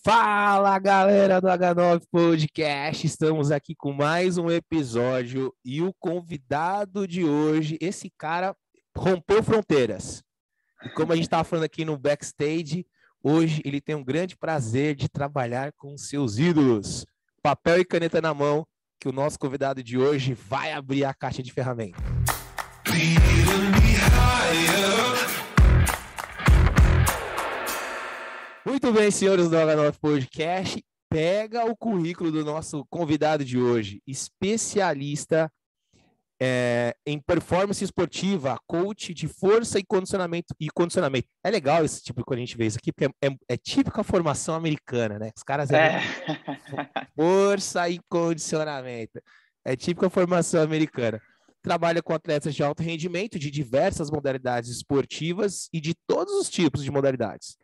Fala, galera do H9 Podcast, estamos aqui com mais um episódio e o convidado de hoje, esse cara rompeu fronteiras. E como a gente estava falando aqui no backstage, hoje ele tem um grande prazer de trabalhar com seus ídolos. Papel e caneta na mão, que o nosso convidado de hoje vai abrir a caixa de ferramentas. Muito bem, senhores do H9 Podcast, pega o currículo do nosso convidado de hoje, especialista em performance esportiva, coach de força e condicionamento. É legal esse tipo quando a gente vê isso aqui, porque é típica formação americana, né? Os caras força e condicionamento. É típica formação americana. Trabalha com atletas de alto rendimento, de diversas modalidades esportivas e de todos os tipos de modalidades.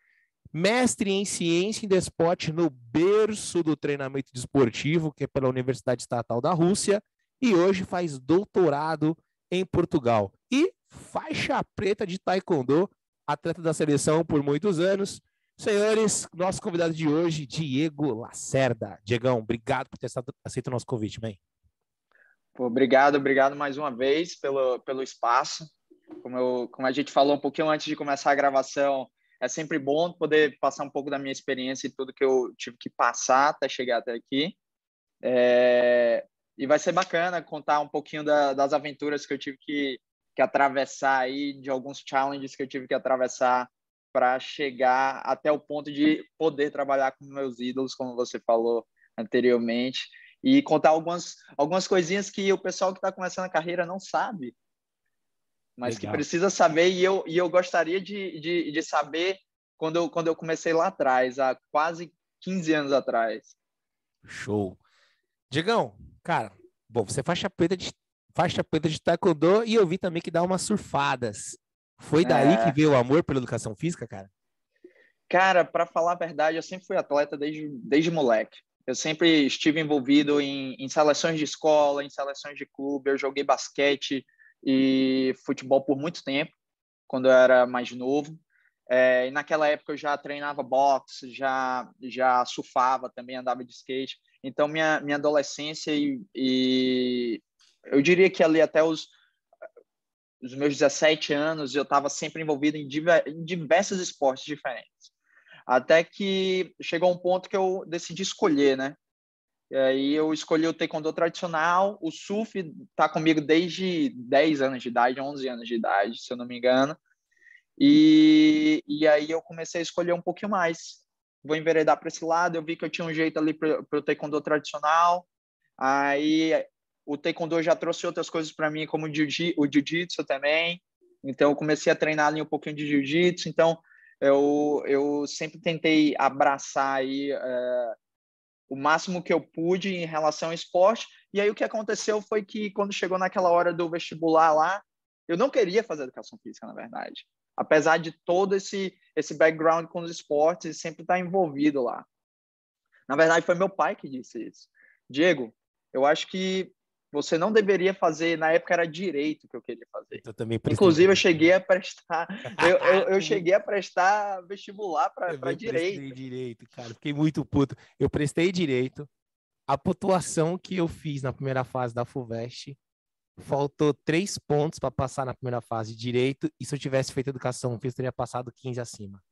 Mestre em ciência em desporte no berço do treinamento desportivo, que é pela Universidade Estatal da Rússia, e hoje faz doutorado em Portugal. E faixa preta de taekwondo, atleta da seleção por muitos anos. Senhores, nosso convidado de hoje, Diego Lacerda. Diegão, obrigado por ter aceito o nosso convite, man. Obrigado mais uma vez pelo espaço. Como a gente falou um pouquinho antes de começar a gravação, é sempre bom poder passar um pouco da minha experiência e tudo que eu tive que passar até chegar até aqui. E vai ser bacana contar um pouquinho das aventuras que eu tive que atravessar aí, de alguns challenges que eu tive que atravessar para chegar até o ponto de poder trabalhar com meus ídolos, como você falou anteriormente, e contar algumas coisinhas que o pessoal que está começando a carreira não sabe, mas legal, que precisa saber, e eu gostaria de saber quando eu comecei lá atrás, há quase 15 anos atrás. Show. Diegão, cara, bom, você é faixa preta de taekwondo e eu vi também que dá umas surfadas. Foi daí que veio o amor pela educação física, cara? Cara, para falar a verdade, eu sempre fui atleta desde moleque. Eu sempre estive envolvido em seleções de escola, em seleções de clube. Eu joguei basquete e futebol por muito tempo, quando eu era mais novo. E naquela época eu já treinava boxe, já surfava também, andava de skate. Então, minha adolescência e eu diria que ali até os meus 17 anos, eu estava sempre envolvido em diversos esportes diferentes. Até que chegou um ponto que eu decidi escolher, né? E aí eu escolhi o taekwondo tradicional. O surf está comigo desde 10 anos de idade, 11 anos de idade, se eu não me engano. E aí eu comecei a escolher um pouquinho mais. Vou enveredar para esse lado. Eu vi que eu tinha um jeito ali para o taekwondo tradicional. Aí o taekwondo já trouxe outras coisas para mim, como o jiu-jitsu também. Então eu comecei a treinar ali um pouquinho de jiu-jitsu. Então eu sempre tentei abraçar aí o máximo que eu pude em relação ao esporte. E aí o que aconteceu foi que quando chegou naquela hora do vestibular lá, eu não queria fazer educação física, na verdade. Apesar de todo esse background com os esportes, sempre estar envolvido lá. Na verdade, foi meu pai que disse isso. Diego, eu acho que você não deveria fazer, na época era direito que eu queria fazer. Inclusive, eu cheguei a prestar, eu cheguei a prestar vestibular para direito. Eu prestei direito, cara. Fiquei muito puto. Eu prestei direito. A pontuação que eu fiz na primeira fase da FUVEST, faltou 3 pontos para passar na primeira fase de direito. E se eu tivesse feito educação física, eu teria passado 15 acima.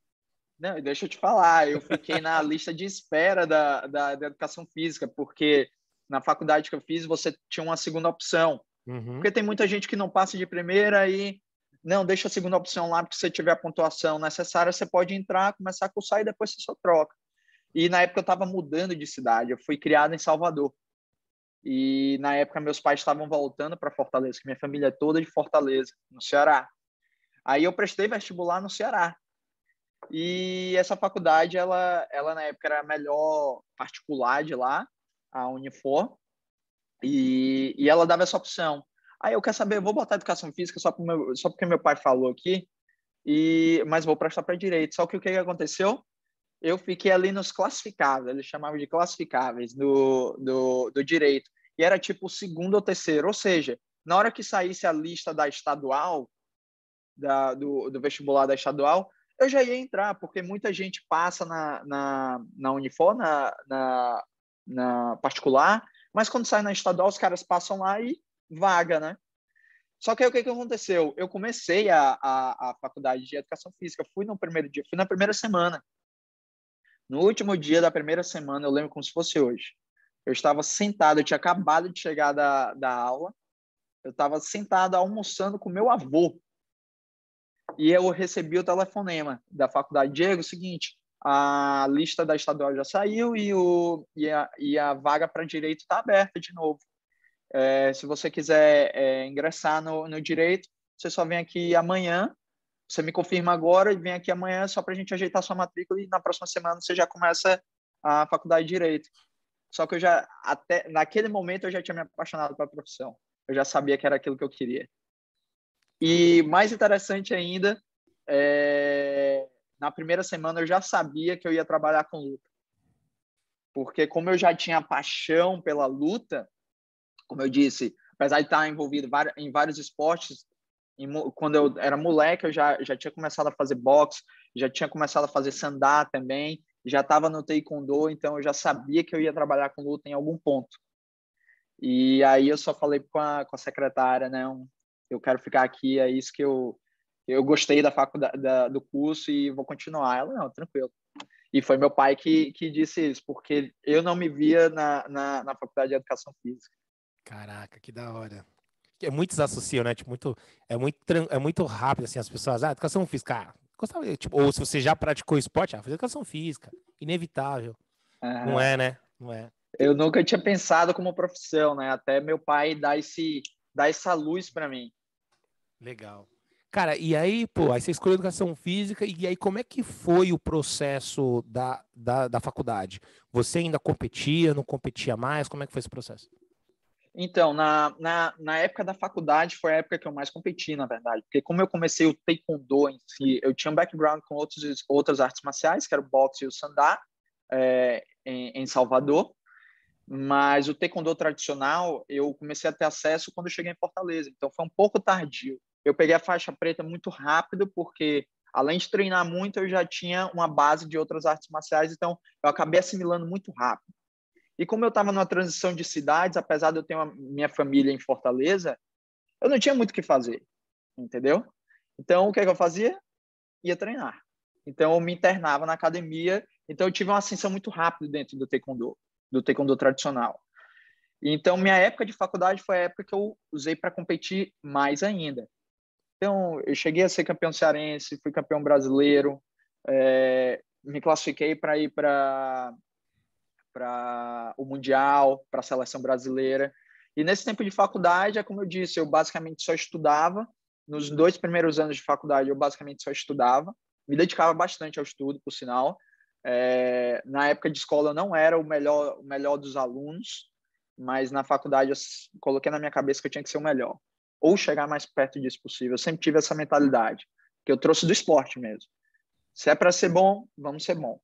Não, deixa eu te falar, eu fiquei na lista de espera da educação física, porque na faculdade que eu fiz, você tinha uma segunda opção. Porque tem muita gente que não passa de primeira e não, deixa a segunda opção lá, porque se você tiver a pontuação necessária, você pode entrar, começar a cursar e depois você só troca. E na época eu estava mudando de cidade, eu fui criado em Salvador. E na época meus pais estavam voltando para Fortaleza, que minha família é toda de Fortaleza, no Ceará. Aí eu prestei vestibular no Ceará. E essa faculdade, ela na época era a melhor particular de lá, a Unifor, e ela dava essa opção. Aí eu quero saber, eu vou botar educação física só porque meu pai falou aqui, mas vou prestar para direito. Só que o que aconteceu? Eu fiquei ali nos classificáveis, eles chamavam de classificáveis do direito, e era tipo o segundo ou terceiro, ou seja, na hora que saísse a lista da estadual, do vestibular da estadual, eu já ia entrar, porque muita gente passa na Unifor, na particular, mas quando sai na estadual, os caras passam lá e vaga, né? Só que aí o que aconteceu? Eu comecei a faculdade de educação física, fui no primeiro dia, fui na primeira semana. No último dia da primeira semana, eu lembro como se fosse hoje. Eu estava sentado, eu tinha acabado de chegar da aula, eu estava sentado almoçando com meu avô. E eu recebi o telefonema da faculdade. Diego, é o seguinte, a lista da estadual já saiu e a vaga para direito está aberta de novo. Se você quiser ingressar no direito, você só vem aqui amanhã, você me confirma agora e vem aqui amanhã só para a gente ajeitar sua matrícula e na próxima semana você já começa a faculdade de direito. Só que até naquele momento, eu já tinha me apaixonado pela profissão. Eu já sabia que era aquilo que eu queria. E mais interessante ainda, na primeira semana eu já sabia que eu ia trabalhar com luta. Porque como eu já tinha paixão pela luta, como eu disse, apesar de estar envolvido em vários esportes, quando eu era moleque, eu já tinha começado a fazer boxe, já tinha começado a fazer sandá também, já estava no taekwondo, então eu já sabia que eu ia trabalhar com luta em algum ponto. E aí eu só falei com a secretária, né, eu quero ficar aqui, é isso que eu gostei da faculdade, do curso e vou continuar. Ela, não, tranquilo. E foi meu pai que disse isso, porque eu não me via na faculdade de educação física. Caraca, que da hora. Muitos associam, né? Tipo, é muito rápido, assim, as pessoas. Ah, educação física. Gostava, tipo, ou se você já praticou esporte, fazer educação física. Inevitável. Não é, né? Não é. Eu nunca tinha pensado como profissão, né? Até meu pai dar essa luz para mim. Legal. Cara, e aí, pô, aí você escolheu educação física, e aí como é que foi o processo da faculdade? Você ainda competia, não competia mais? Como é que foi esse processo? Então, na época da faculdade foi a época que eu mais competi, na verdade. Porque como eu comecei o taekwondo em si, eu tinha um background com outras artes marciais, que era o boxe e o sandá, em Salvador. Mas o taekwondo tradicional, eu comecei a ter acesso quando eu cheguei em Fortaleza. Então, foi um pouco tardio. Eu peguei a faixa preta muito rápido, porque além de treinar muito, eu já tinha uma base de outras artes marciais. Então, eu acabei assimilando muito rápido. E como eu estava numa transição de cidades, apesar de eu ter minha família em Fortaleza, eu não tinha muito o que fazer, entendeu? Então, o que eu fazia? Ia treinar. Então, eu me internava na academia. Então, eu tive uma ascensão muito rápida dentro do taekwondo tradicional. Então, minha época de faculdade foi a época que eu usei para competir mais ainda. Então, eu cheguei a ser campeão cearense, fui campeão brasileiro, me classifiquei para ir para o Mundial, para a seleção brasileira. E nesse tempo de faculdade, é como eu disse, eu basicamente só estudava. Nos 2 primeiros anos de faculdade, eu basicamente só estudava. Me dedicava bastante ao estudo, por sinal. Na época de escola, eu não era o melhor dos alunos, mas na faculdade eu coloquei na minha cabeça que eu tinha que ser o melhor, ou chegar mais perto disso possível. Eu sempre tive essa mentalidade, que eu trouxe do esporte mesmo. Se é para ser bom, vamos ser bom.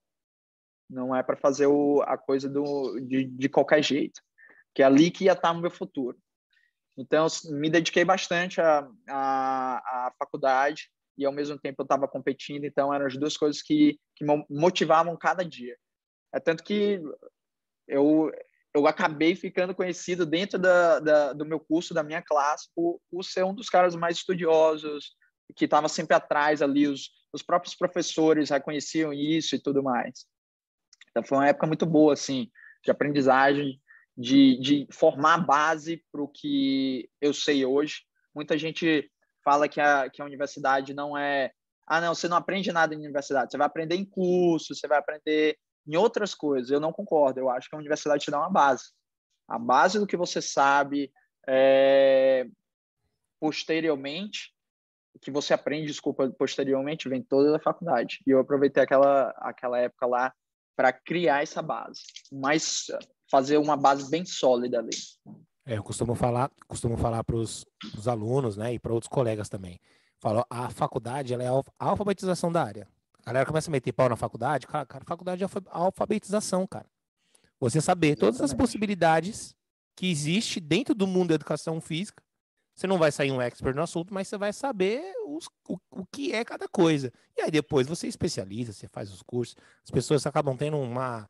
Não é para fazer a coisa de qualquer jeito, que é ali que ia estar no meu futuro. Então, eu me dediquei bastante à faculdade e, ao mesmo tempo, eu estava competindo. Então, eram as duas coisas que motivavam cada dia. É tanto que eu acabei ficando conhecido dentro do meu curso, da minha classe, por ser um dos caras mais estudiosos, que estava sempre atrás ali. Os próprios professores reconheciam isso e tudo mais. Então, foi uma época muito boa, assim, de aprendizagem, de formar a base para o que eu sei hoje. Muita gente fala que a universidade não é... Ah, não, você não aprende nada em universidade. Você vai aprender em curso, você vai aprender em outras coisas. Eu não concordo. Eu acho que a universidade te dá uma base. A base do que você sabe posteriormente, que você aprende, posteriormente, vem toda da faculdade. E eu aproveitei aquela época lá para criar essa base, mas fazer uma base bem sólida ali. Eu costumo falar para os alunos, né, e para outros colegas também. Falo, a faculdade, ela é a alfabetização da área. A galera começa a meter pau na faculdade, cara, a faculdade é a alfabetização, cara. Você saber todas as possibilidades que existe dentro do mundo da educação física, Você não vai sair um expert no assunto, mas você vai saber o que é cada coisa. E aí depois você especializa, você faz os cursos. As pessoas acabam tendo uma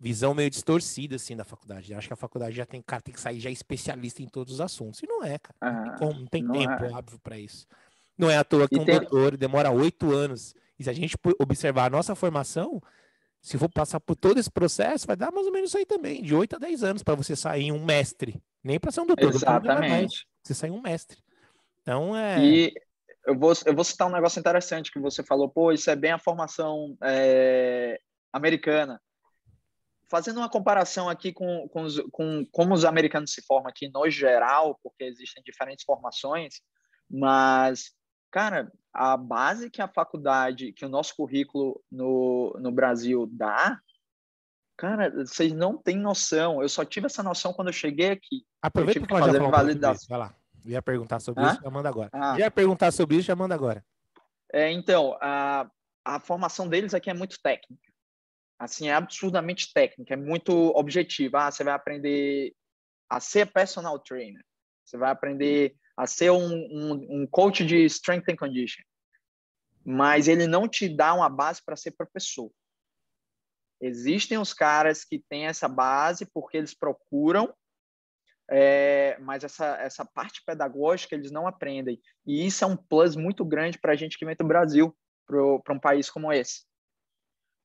visão meio distorcida, assim, da faculdade. Acho que a faculdade já tem, cara, tem que sair já especialista em todos os assuntos. E não é, cara. Não tem como, não tem Não tempo é. óbvio para isso. Não é à toa que E um tem, doutor demora 8 anos. E se a gente observar a nossa formação, se for passar por todo esse processo, vai dar mais ou menos isso aí também, de 8 a 10 anos para você sair um mestre. Nem para ser um doutor, doutor ainda vai mais. exatamente. Você sair um mestre. Então é. E eu vou citar um negócio interessante que você falou, pô, isso é bem a formação americana. Fazendo uma comparação aqui com como os americanos se formam aqui no geral, porque existem diferentes formações, mas, cara, a base que a faculdade, que o nosso currículo no Brasil dá, cara, vocês não têm noção. Eu só tive essa noção quando eu cheguei aqui. Eu Aproveita tive para que já fazer falar um pouco sobre isso. validação. Vai lá. Eu ia perguntar sobre isso, Hã? já manda agora. Ah, Já ia perguntar sobre isso, já manda agora. então, a formação deles aqui é muito técnica. Assim, é absurdamente técnica, é muito objetiva. Você vai aprender a ser personal trainer. Você vai aprender a ser um coach de strength and condition. Mas ele não te dá uma base para ser professor. Existem os caras que têm essa base porque eles procuram, mas essa parte pedagógica eles não aprendem. E isso é um plus muito grande para a gente que vem do Brasil, para um país como esse.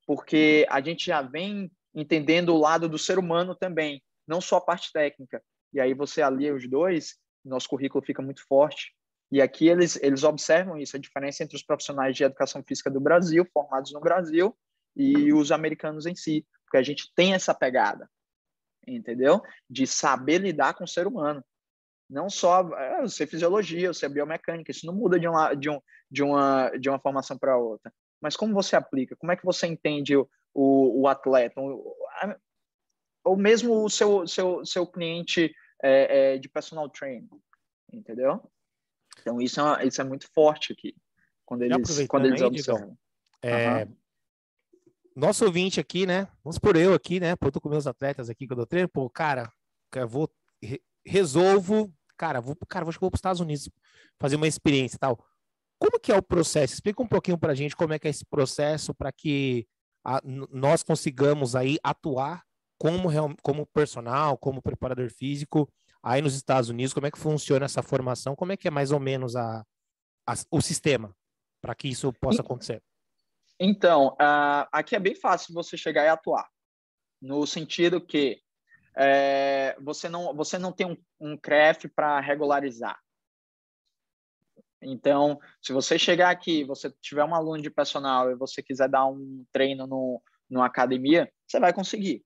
Porque a gente já vem entendendo o lado do ser humano também, não só a parte técnica. E aí você alia os dois, nosso currículo fica muito forte. E aqui eles observam isso, a diferença entre os profissionais de educação física do Brasil, formados no Brasil, e os americanos em si, porque a gente tem essa pegada, entendeu? De saber lidar com o ser humano. Não só ser fisiologia, ser biomecânica, isso não muda de uma formação para outra. Mas como você aplica? Como é que você entende o atleta? Ou mesmo o seu cliente de personal training, entendeu? Então, isso é muito forte aqui, quando Já quando aproveitando eles aí, Digão, observam. é, Uhum. nosso ouvinte aqui, né? Vamos por eu aqui, né? Pô, eu tô com meus atletas aqui que eu dou treino, pô, cara, eu vou, resolvo, cara, acho que vou para os Estados Unidos fazer uma experiência e tal. Como que é o processo? Explica um pouquinho para a gente como é que é esse processo para que nós consigamos aí atuar como personal, como preparador físico aí nos Estados Unidos. Como é que funciona essa formação? Como é que é mais ou menos o sistema para que isso possa acontecer? Então, aqui é bem fácil você chegar e atuar, no sentido que você não tem um CREF para regularizar. Então, se você chegar aqui, você tiver um aluno de personal e você quiser dar um treino numa academia, você vai conseguir,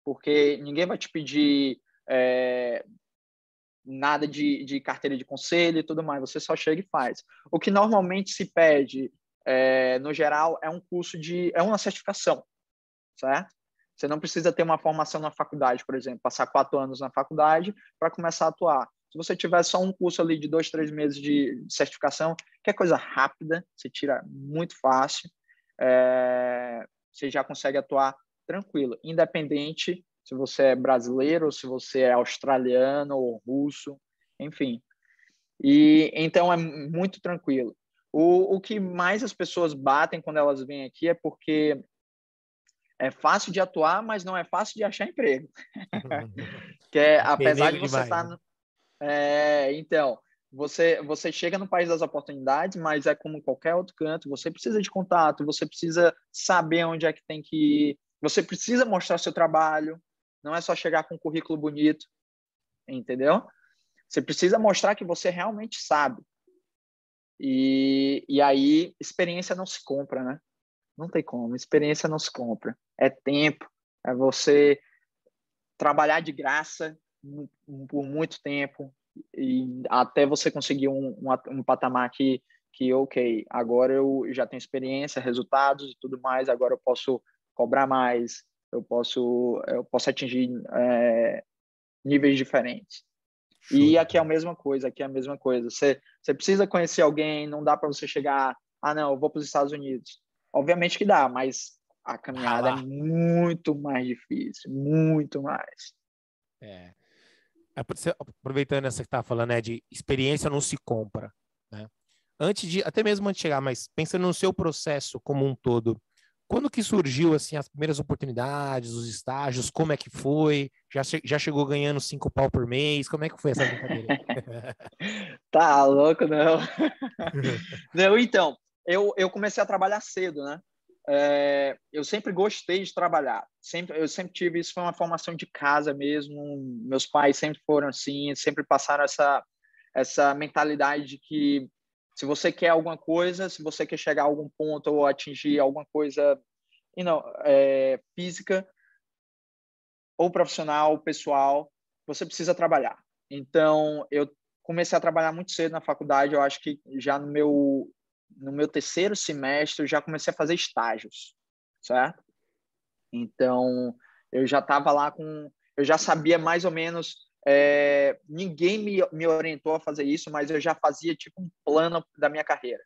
porque ninguém vai te pedir nada de carteira de conselho e tudo mais, você só chega e faz. O que normalmente se pede, no geral, é um curso é uma certificação, certo? Você não precisa ter uma formação na faculdade, por exemplo, passar 4 anos na faculdade para começar a atuar. Se você tiver só um curso ali de 2, 3 meses de certificação, que é coisa rápida, você tira muito fácil, você já consegue atuar tranquilo, independente se você é brasileiro, ou se você é australiano ou russo, enfim. E então é muito tranquilo. O que mais as pessoas batem quando elas vêm aqui é porque é fácil de atuar, mas não é fácil de achar emprego. Que Tem apesar nego de você demais, estar né? então, você chega no país das oportunidades, mas é como qualquer outro canto, você precisa de contato, você precisa saber onde é que tem que ir, você precisa mostrar seu trabalho, não é só chegar com um currículo bonito, entendeu? Você precisa mostrar que você realmente sabe. E aí, experiência não se compra, né? Não tem como, experiência não se compra. É tempo, é você trabalhar de graça por muito tempo e até você conseguir um patamar que, ok, agora eu já tenho experiência, resultados e tudo mais, agora eu posso cobrar mais, eu posso atingir níveis diferentes. Show E de aqui é a bola. mesma coisa, aqui é a mesma coisa. Você precisa conhecer alguém, não dá para você chegar, não, eu vou para os Estados Unidos. Obviamente que dá, mas a caminhada é Ralar. muito mais difícil, muito mais. É. Aproveitando essa que tá falando, né, de experiência não se compra, né? Até mesmo antes de chegar, mas pensando no seu processo como um todo, quando que surgiu, assim, as primeiras oportunidades, os estágios, como é que foi? Já chegou ganhando 5 pau por mês? Como é que foi essa brincadeira aí? Tá louco, não. Não, então, eu comecei a trabalhar cedo, né? Eu sempre gostei de trabalhar. Eu sempre tive isso, foi uma formação de casa mesmo. Meus pais sempre foram assim, sempre passaram essa mentalidade de que se você quer alguma coisa, se você quer chegar a algum ponto ou atingir alguma coisa, física ou profissional, ou pessoal, você precisa trabalhar. Então, eu comecei a trabalhar muito cedo na faculdade. Eu acho que já no meu terceiro semestre eu já comecei a fazer estágios, certo? Então, eu já estava lá eu já sabia mais ou menos, ninguém me orientou a fazer isso, mas eu já fazia tipo um plano da minha carreira.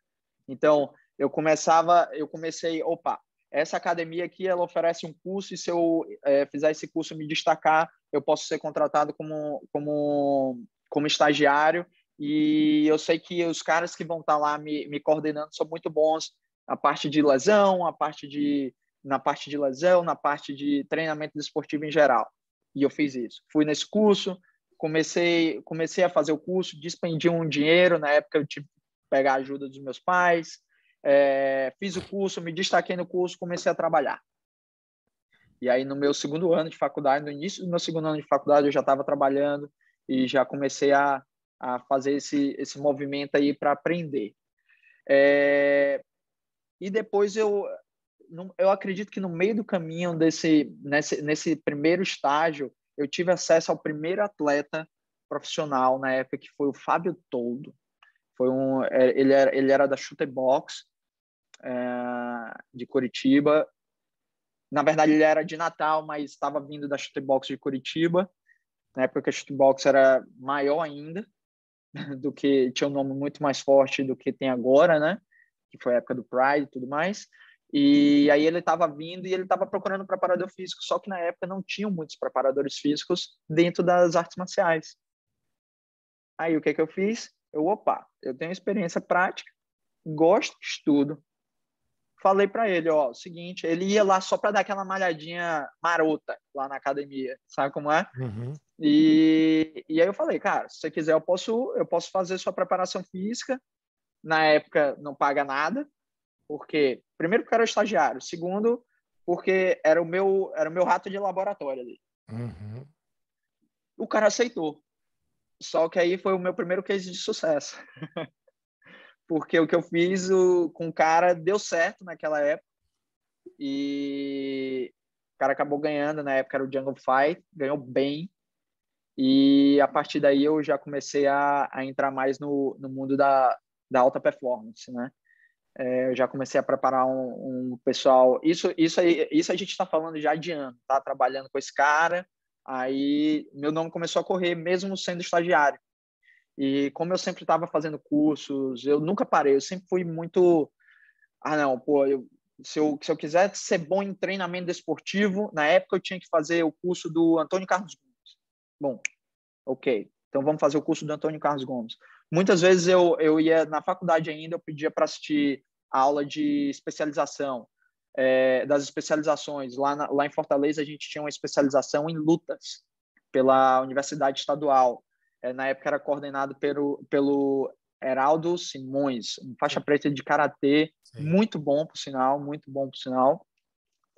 Então, eu comecei, opa, essa academia aqui, ela oferece um curso e se eu fizer esse curso e me destacar, eu posso ser contratado como estagiário e eu sei que os caras que vão estar lá me coordenando são muito bons a parte de lesão, na parte de lesão, na parte de treinamento esportivo em geral. E eu fiz isso. Fui nesse curso, comecei a fazer o curso, despendi um dinheiro, na época eu tive que pegar a ajuda dos meus pais, fiz o curso, me destaquei no curso, comecei a trabalhar. E aí no meu segundo ano de faculdade, no início do meu segundo ano de faculdade, eu já estava trabalhando e já comecei a fazer esse movimento aí para aprender. E depois eu acredito que no meio do caminho nesse primeiro estágio, eu tive acesso ao primeiro atleta profissional na época, que foi o Fábio Toldo. Ele era da Shooter Box, de Curitiba. Na verdade, ele era de Natal, mas estava vindo da Shooter Box de Curitiba, na época que a Shooter Box era maior ainda, tinha um nome muito mais forte do que tem agora, né? Que foi a época do Pride e tudo mais. E aí ele estava vindo e ele estava procurando um preparador físico, só que na época não tinham muitos preparadores físicos dentro das artes marciais. Aí o que eu fiz? Eu tenho experiência prática, gosto, estudo. Falei para ele, ó, o seguinte, ele ia lá só para dar aquela malhadinha marota lá na academia, sabe como é? Uhum. E aí eu falei, cara, se você quiser eu posso fazer sua preparação física. Na época não paga nada, porque primeiro porque eu era estagiário, segundo porque era o meu rato de laboratório ali. Uhum. O cara aceitou. Só que aí foi o meu primeiro case de sucesso. Porque o que eu fiz com o cara deu certo naquela época e o cara acabou ganhando, na época era o Jungle Fight, ganhou bem e a partir daí eu já comecei a entrar mais no mundo da alta performance, né? Eu já comecei a preparar um pessoal. Isso a gente está falando já de ano, tá? Trabalhando com esse cara. Aí meu nome começou a correr, mesmo sendo estagiário. E como eu sempre estava fazendo cursos, eu nunca parei. Eu sempre fui muito. Ah, não, pô, se eu quiser ser bom em treinamento desportivo, na época eu tinha que fazer o curso do Antônio Carlos Gomes. Bom, ok. Então vamos fazer o curso do Antônio Carlos Gomes. Muitas vezes eu ia na faculdade ainda, eu pedia para assistir a aula de especialização, das especializações. Lá em Fortaleza a gente tinha uma especialização em lutas pela Universidade Estadual. Na época era coordenado pelo Heraldo Simões, um faixa Sim, preta de karatê, sim. muito bom por sinal,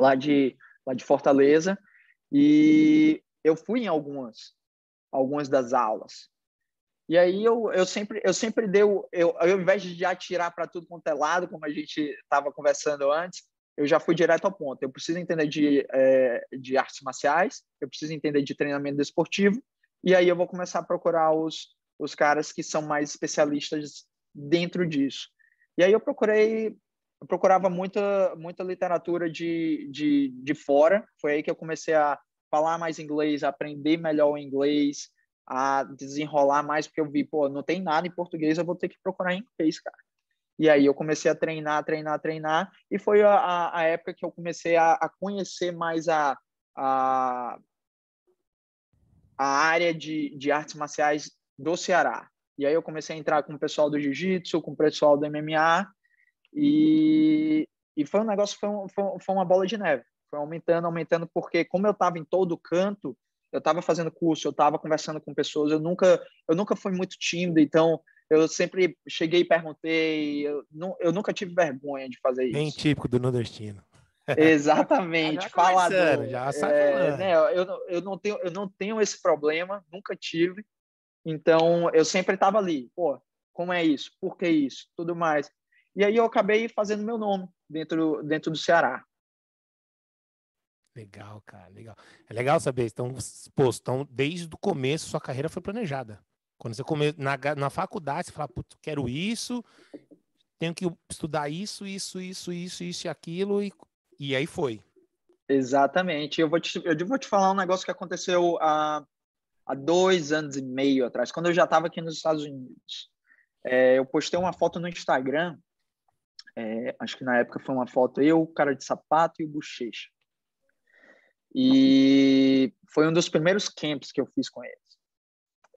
lá de Fortaleza. E eu fui em algumas das aulas. E aí eu sempre ao invés de atirar para tudo quanto é lado, como a gente estava conversando antes, eu já fui direto ao ponto. Eu preciso entender de artes marciais, eu preciso entender de treinamento desportivo, e aí eu vou começar a procurar os caras que são mais especialistas dentro disso. E aí eu procurava muita literatura de fora, foi aí que eu comecei a falar mais inglês, a aprender melhor o inglês, a desenrolar mais, porque eu vi, pô, não tem nada em português, eu vou ter que procurar em inglês, cara. E aí eu comecei a treinar, e foi a época que eu comecei a conhecer mais a a área de artes marciais do Ceará. E aí eu comecei a entrar com o pessoal do jiu-jitsu, com o pessoal do MMA, e foi um negócio, foi uma bola de neve. Foi aumentando, porque como eu estava em todo canto, eu estava fazendo curso, eu estava conversando com pessoas, eu nunca fui muito tímido, então eu sempre cheguei e perguntei, eu nunca tive vergonha de fazer Bem isso. típico do nordestino. Exatamente, Já conversando, falador. já sai falando. Né, eu não tenho esse problema, nunca tive, então eu sempre estava ali, pô, como é isso? Por que isso? Tudo mais. E aí eu acabei fazendo meu nome dentro do Ceará. Legal, cara, legal. É legal saber. Então, pô, então, desde o começo, sua carreira foi planejada. Quando você na faculdade, você fala, putz, quero isso, tenho que estudar isso e aquilo, e aí foi. Exatamente. Eu vou te falar um negócio que aconteceu há 2 anos e meio atrás, quando eu já estava aqui nos Estados Unidos. Eu postei uma foto no Instagram, acho que na época foi uma foto eu, o cara de sapato e o Bochecha. E foi um dos primeiros camps que eu fiz com eles.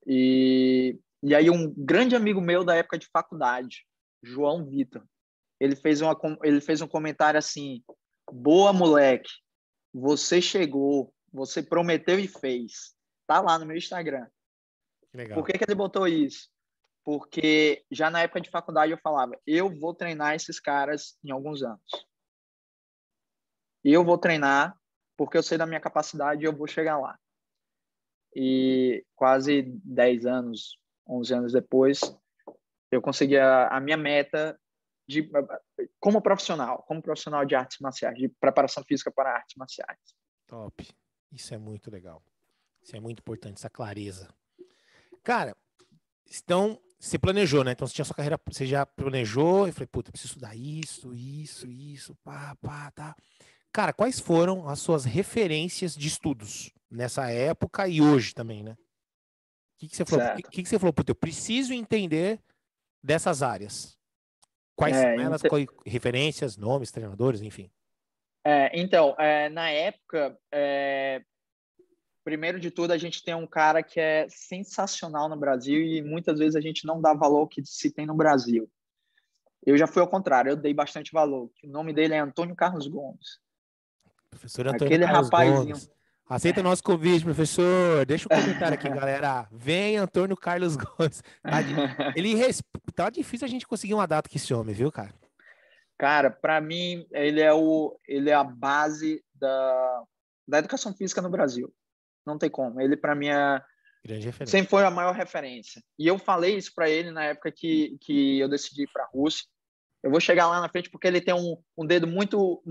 E aí um grande amigo meu da época de faculdade, João Vitor, ele fez um comentário assim: boa, moleque, você chegou, você prometeu e fez. Tá lá no meu Instagram. Por Legal. que ele botou isso? Porque já na época de faculdade eu falava, eu vou treinar esses caras em alguns anos. Eu vou treinar porque eu sei da minha capacidade e eu vou chegar lá. E quase 10 anos, 11 anos depois, eu consegui a minha meta como profissional de artes marciais, de preparação física para artes marciais. Top. Isso é muito legal. Isso é muito importante, essa clareza. Cara, então, você planejou, né? Então, você tinha sua carreira, você já planejou, e falei, puta, eu preciso estudar isso, pá, tá. Cara, quais foram as suas referências de estudos nessa época e hoje também, né? O que você falou? Certo. Que você falou? Puta, eu preciso entender dessas áreas. Quais são elas? Referências, nomes, treinadores, enfim. Então, na época, primeiro de tudo, a gente tem um cara que é sensacional no Brasil e muitas vezes a gente não dá valor ao que se tem no Brasil. Eu já fui ao contrário, eu dei bastante valor. O nome dele é Antônio Carlos Gomes. Professor Antônio Aquele Carlos rapazinho. Gomes. Aceita o nosso convite, professor. Deixa um comentário aqui, galera. Vem Antônio Carlos Gomes. Tá difícil a gente conseguir uma data com esse homem, viu, cara? Cara, para mim, ele é a base da educação física no Brasil. Não tem como. Ele, para mim, Grande referência. sempre foi a maior referência. E eu falei isso para ele na época que eu decidi ir para a Rússia. Eu vou chegar lá na frente porque ele tem um dedo muito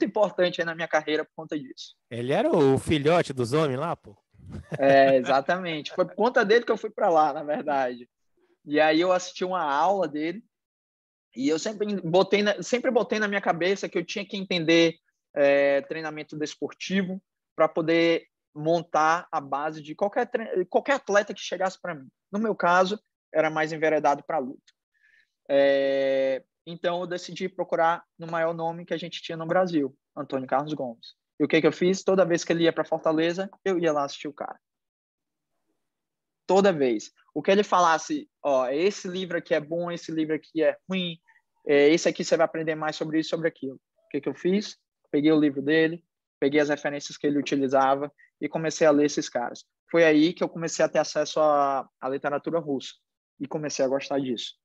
importante aí na minha carreira por conta disso. Ele era o filhote dos homens lá, pô? Exatamente. Foi por conta dele que eu fui para lá, na verdade. E aí eu assisti uma aula dele e eu sempre botei na minha cabeça que eu tinha que entender treinamento desportivo para poder montar a base de qualquer atleta que chegasse para mim. No meu caso, era mais enveredado para a luta. Então, eu decidi procurar no maior nome que a gente tinha no Brasil, Antônio Carlos Gomes. E o que eu fiz? Toda vez que ele ia para Fortaleza, eu ia lá assistir o cara. Toda vez. O que ele falasse, ó, esse livro aqui é bom, esse livro aqui é ruim, esse aqui você vai aprender mais sobre isso, sobre aquilo. O que eu fiz? Peguei o livro dele, peguei as referências que ele utilizava e comecei a ler esses caras. Foi aí que eu comecei a ter acesso à literatura russa e comecei a gostar disso.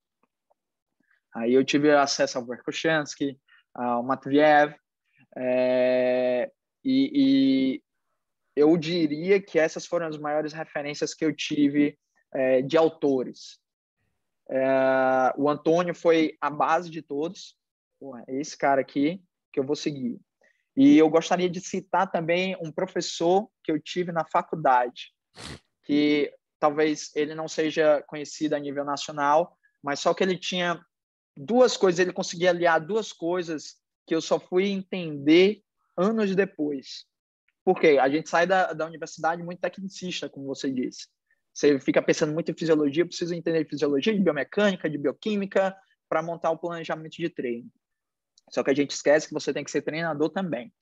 Aí eu tive acesso ao Verkhoshansky, ao Matveev, e eu diria que essas foram as maiores referências que eu tive de autores. O Antônio foi a base de todos. Pô, é esse cara aqui que eu vou seguir. E eu gostaria de citar também um professor que eu tive na faculdade, que talvez ele não seja conhecido a nível nacional, mas só que ele tinha duas coisas, ele conseguia aliar duas coisas que eu só fui entender anos depois. Por quê? A gente sai da universidade muito tecnicista, como você disse. Você fica pensando muito em fisiologia, precisa entender de fisiologia, de biomecânica, de bioquímica, para montar o planejamento de treino. Só que a gente esquece que você tem que ser treinador também.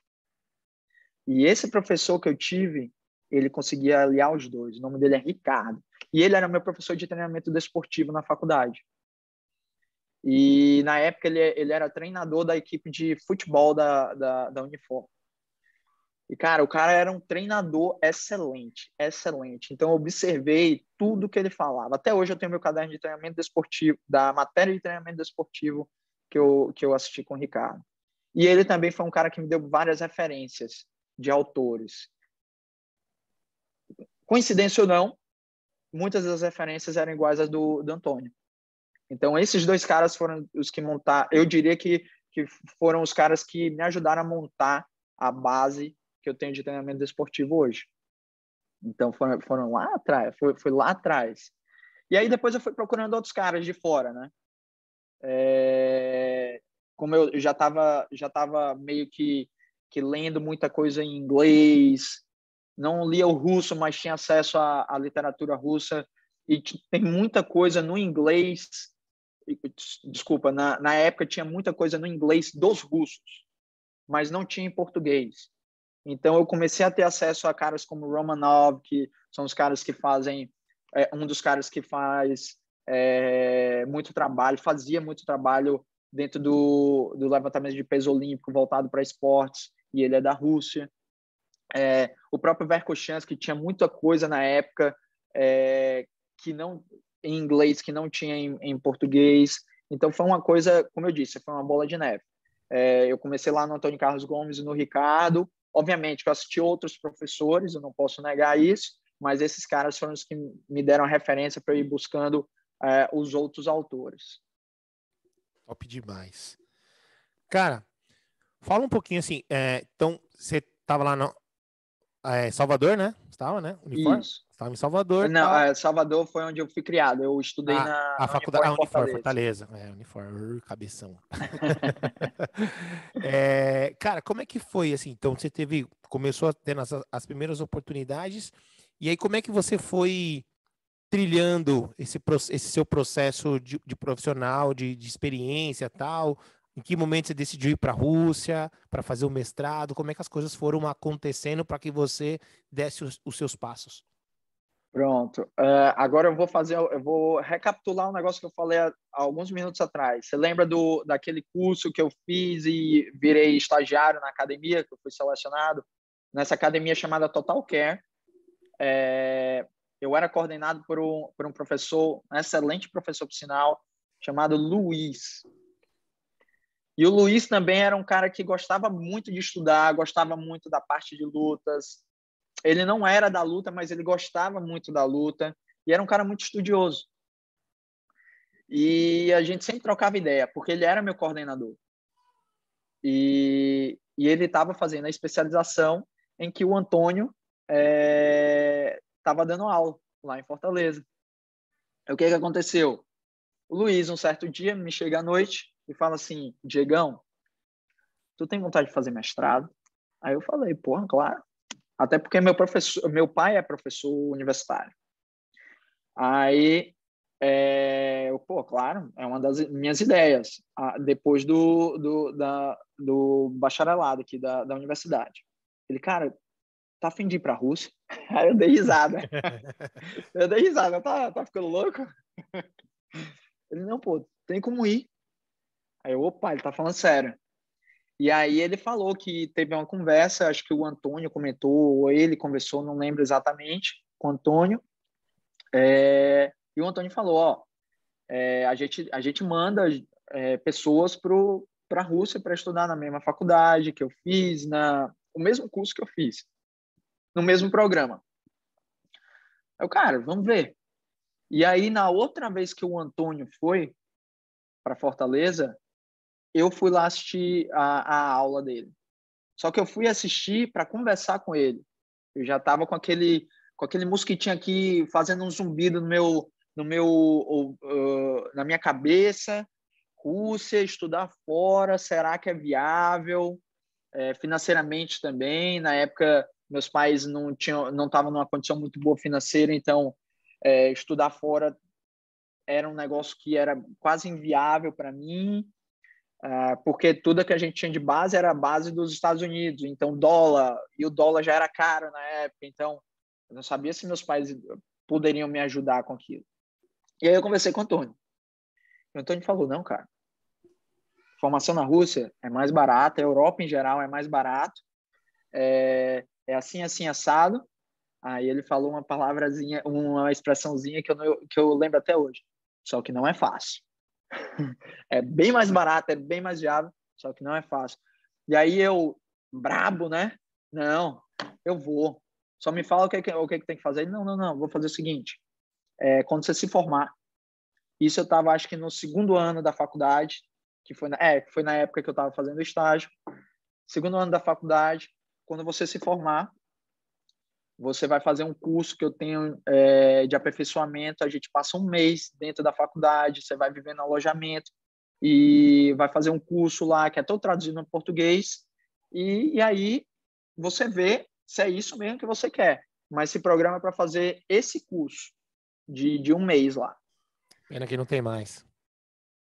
E esse professor que eu tive, ele conseguia aliar os dois. O nome dele é Ricardo. E ele era meu professor de treinamento desportivo na faculdade. E, na época, ele era treinador da equipe de futebol da Unifor. E, cara, o cara era um treinador excelente, excelente. Então, eu observei tudo que ele falava. Até hoje, eu tenho meu caderno de treinamento desportivo, da matéria de treinamento desportivo que eu assisti com o Ricardo. E ele também foi um cara que me deu várias referências de autores. Coincidência ou não, muitas das referências eram iguais às do Antônio. Então, esses dois caras foram os que montaram, eu diria que foram os caras que me ajudaram a montar a base que eu tenho de treinamento desportivo hoje. Então, foram lá atrás, foi lá atrás. E aí, depois eu fui procurando outros caras de fora, né? Como eu já estava meio que lendo muita coisa em inglês, não lia o russo, mas tinha acesso à literatura russa, e tem muita coisa no inglês. Desculpa, na época tinha muita coisa no inglês dos russos, mas não tinha em português. Então eu comecei a ter acesso a caras como Romanov, que são os caras que fazem, um dos caras que faz muito trabalho, fazia muito trabalho dentro do levantamento de peso olímpico voltado para esportes, e ele é da Rússia. O próprio Verkhoshansky tinha muita coisa na época que não em inglês, que não tinha em português. Então foi uma coisa, como eu disse, foi uma bola de neve. Eu comecei lá no Antônio Carlos Gomes e no Ricardo. Obviamente que eu assisti outros professores, eu não posso negar isso, mas esses caras foram os que me deram a referência para ir buscando os outros autores. Top demais. Cara, fala um pouquinho assim, então você estava lá no Salvador, né? Você estava, né? Unifor? Isso. Estava em Salvador, Não, tal. Salvador foi onde eu fui criado. Eu estudei A na faculdade, Unifor em Unifor, Fortaleza. Fortaleza. Unifor, cabeção. Cara, como é que foi assim? Então, você começou a ter as primeiras oportunidades, e aí como é que você foi trilhando esse seu processo de profissional, de experiência, tal? Em que momento você decidiu ir para a Rússia para fazer o mestrado? Como é que as coisas foram acontecendo para que você desse os seus passos? Pronto. Agora eu vou recapitular um negócio que eu falei há alguns minutos atrás. Você lembra daquele curso que eu fiz e virei estagiário na academia, que eu fui selecionado? Nessa academia chamada Total Care. Eu era coordenado por um professor, um excelente professor, por sinal, chamado Luiz. E o Luiz também era um cara que gostava muito de estudar, gostava muito da parte de lutas. Ele não era da luta, mas ele gostava muito da luta e era um cara muito estudioso. E a gente sempre trocava ideia, porque ele era meu coordenador. E ele estava fazendo a especialização em que o Antônio estava dando aula lá em Fortaleza. O que aconteceu? O Luiz, um certo dia, me chega à noite e fala assim: Diegão, tu tem vontade de fazer mestrado? Aí eu falei: porra, claro. Até porque meu pai é professor universitário. Aí, claro, é uma das minhas ideias, depois do bacharelado aqui da universidade. Ele, cara, tá a fim de ir pra Rússia? Aí eu dei risada. Tá ficando louco? Ele, não, pô, tem como ir. Aí eu, opa, ele tá falando sério. E aí ele falou que teve uma conversa, acho que o Antônio comentou, ou ele conversou, não lembro exatamente, com o Antônio. E o Antônio falou, a gente manda pessoas para a Rússia para estudar na mesma faculdade que eu fiz, o mesmo curso que eu fiz, no mesmo programa. Eu, cara, vamos ver. E aí, na outra vez que o Antônio foi para Fortaleza, eu fui lá assistir a aula dele. Só que eu fui assistir para conversar com ele. Eu já estava com aquele mosquitinho aqui fazendo um zumbido na minha cabeça. Rússia, estudar fora, será que é viável? Financeiramente também. Na época, meus pais não estavam numa condição muito boa financeira, então estudar fora era um negócio que era quase inviável para mim. Porque tudo que a gente tinha de base era a base dos Estados Unidos, então dólar, e o dólar já era caro na época, então Eu não sabia se meus pais poderiam me ajudar com aquilo. E aí eu conversei com o Antônio. E o Antônio falou, não, cara, formação na Rússia é mais barata, a Europa em geral é mais barato, é assim, assim, assado. Aí ele falou uma palavrazinha, uma expressãozinha que eu lembro até hoje. Só que não é fácil. É bem mais barato, é bem mais viável, só que não é fácil. E aí eu, brabo, né? Não, eu vou. Só me fala o que tem que fazer. Ele, não, vou fazer o seguinte. Quando você se formar, isso eu estava, acho que no segundo ano da faculdade, que foi na época que eu estava fazendo estágio. Segundo ano da faculdade, quando você se formar, você vai fazer um curso que eu tenho de aperfeiçoamento. A gente passa um mês dentro da faculdade, você vai viver no alojamento e vai fazer um curso lá que é todo traduzido em português. E aí você vê se é isso mesmo que você quer. Mas se programa para fazer esse curso de um mês lá. Pena que não tem mais.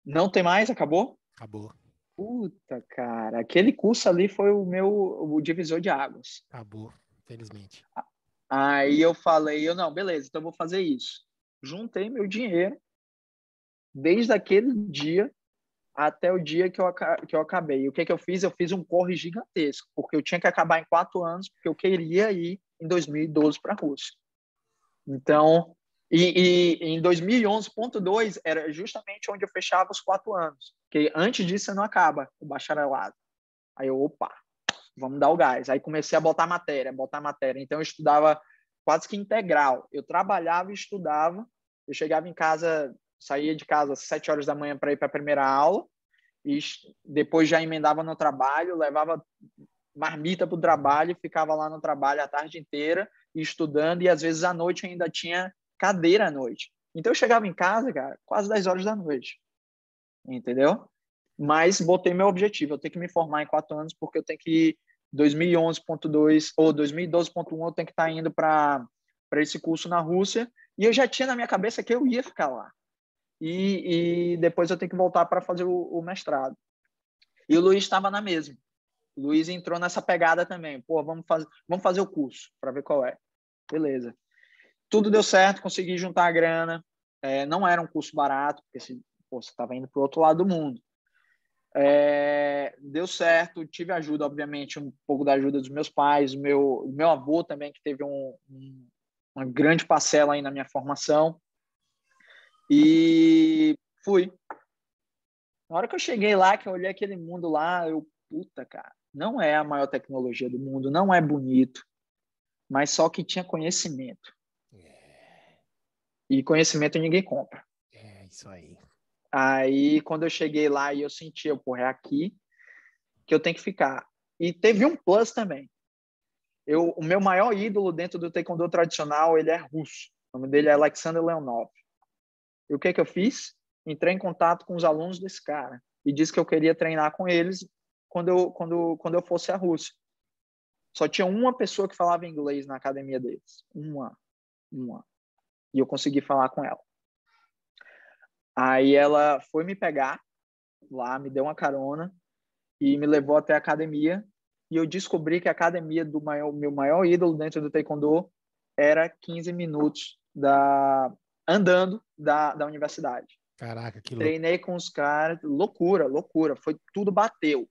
Não tem mais? Acabou? Acabou. Puta, cara. Aquele curso ali foi o divisor de águas. Acabou, infelizmente. Aí eu falei, não, beleza, então eu vou fazer isso. Juntei meu dinheiro desde aquele dia até o dia que eu acabei. E o que eu fiz? Eu fiz um corre gigantesco, porque eu tinha que acabar em 4 anos, porque eu queria ir em 2012 para a Rússia. Então, e em 2011.2 era justamente onde eu fechava os 4 anos, porque antes disso você não acaba o bacharelado. Aí eu, opa, vamos dar o gás. Aí comecei a botar matéria. Então eu estudava quase que integral. Eu trabalhava e estudava. Eu chegava em casa, saía de casa às 7 horas da manhã para ir para a primeira aula e depois já emendava no trabalho, levava marmita para o trabalho e ficava lá no trabalho a tarde inteira estudando, e às vezes à noite eu ainda tinha cadeira à noite. Então eu chegava em casa, cara, quase 10 horas da noite. Entendeu? Mas botei meu objetivo, eu tenho que me formar em 4 anos, porque eu tenho que ir 2011.2 ou 2012.1 eu tenho que estar indo para esse curso na Rússia, e eu já tinha na minha cabeça que eu ia ficar lá. E depois eu tenho que voltar para fazer o mestrado. E o Luiz estava na mesma. O Luiz entrou nessa pegada também. Pô, vamos fazer o curso para ver qual é. Beleza. Tudo deu certo, consegui juntar a grana. Não era um curso barato, porque você estava indo para o outro lado do mundo. Deu certo, tive ajuda, obviamente, um pouco da ajuda dos meus pais, meu avô também, que teve uma grande parcela aí na minha formação. E fui. Na hora que eu cheguei lá, que eu olhei aquele mundo lá, puta, cara, não é a maior tecnologia do mundo, não é bonito, mas só que tinha conhecimento. E conhecimento ninguém compra. É isso aí. Aí, quando eu cheguei lá e eu senti, porra, é aqui que eu tenho que ficar. E teve um plus também. O meu maior ídolo dentro do taekwondo tradicional, ele é russo. O nome dele é Alexander Leonov. E o que eu fiz? Entrei em contato com os alunos desse cara e disse que eu queria treinar com eles quando eu fosse à Rússia. Só tinha uma pessoa que falava inglês na academia deles. Uma. E eu consegui falar com ela. Aí ela foi me pegar lá, me deu uma carona e me levou até a academia. E eu descobri que a academia do meu maior ídolo dentro do taekwondo era 15 minutos andando da universidade. Caraca, que louco. Treinei com os caras, loucura, foi tudo bateu.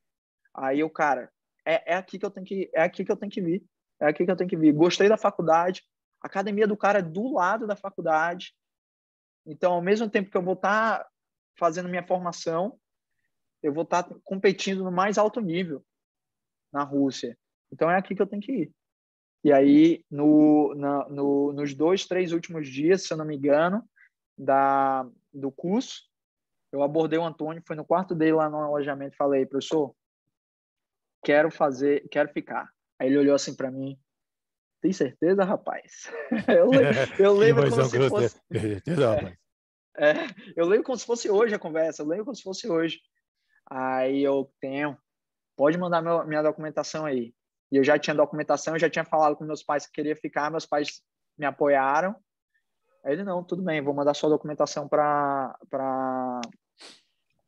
Aí o cara, é aqui que eu tenho que vir. Gostei da faculdade, a academia do cara é do lado da faculdade. Então, ao mesmo tempo que eu vou estar fazendo minha formação, eu vou estar competindo no mais alto nível na Rússia. Então, é aqui que eu tenho que ir. E aí, nos 2, 3 últimos dias, se eu não me engano, do curso, eu abordei o Antônio, foi no quarto dele lá no alojamento e falei, professor, quero ficar. Aí ele olhou assim para mim, tem certeza, rapaz? Eu lembro como se fosse... eu lembro como se fosse hoje a conversa, Aí eu tenho, pode mandar minha documentação aí. E eu já tinha documentação, eu já tinha falado com meus pais que queria ficar, meus pais me apoiaram. Aí ele, não, tudo bem, vou mandar sua documentação para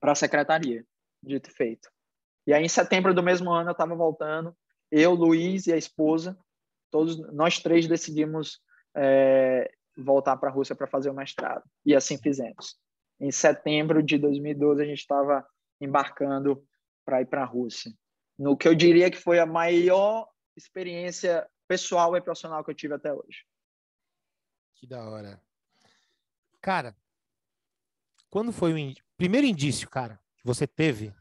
a secretaria, dito e feito. E aí, em setembro do mesmo ano, eu estava voltando, eu, Luiz e a esposa, todos nós 3 decidimos voltar para a Rússia para fazer o mestrado. E assim fizemos. Em setembro de 2012, a gente estava embarcando para ir para a Rússia. No que eu diria que foi a maior experiência pessoal e profissional que eu tive até hoje. Que da hora. Cara, quando foi o primeiro indício, cara, que você teve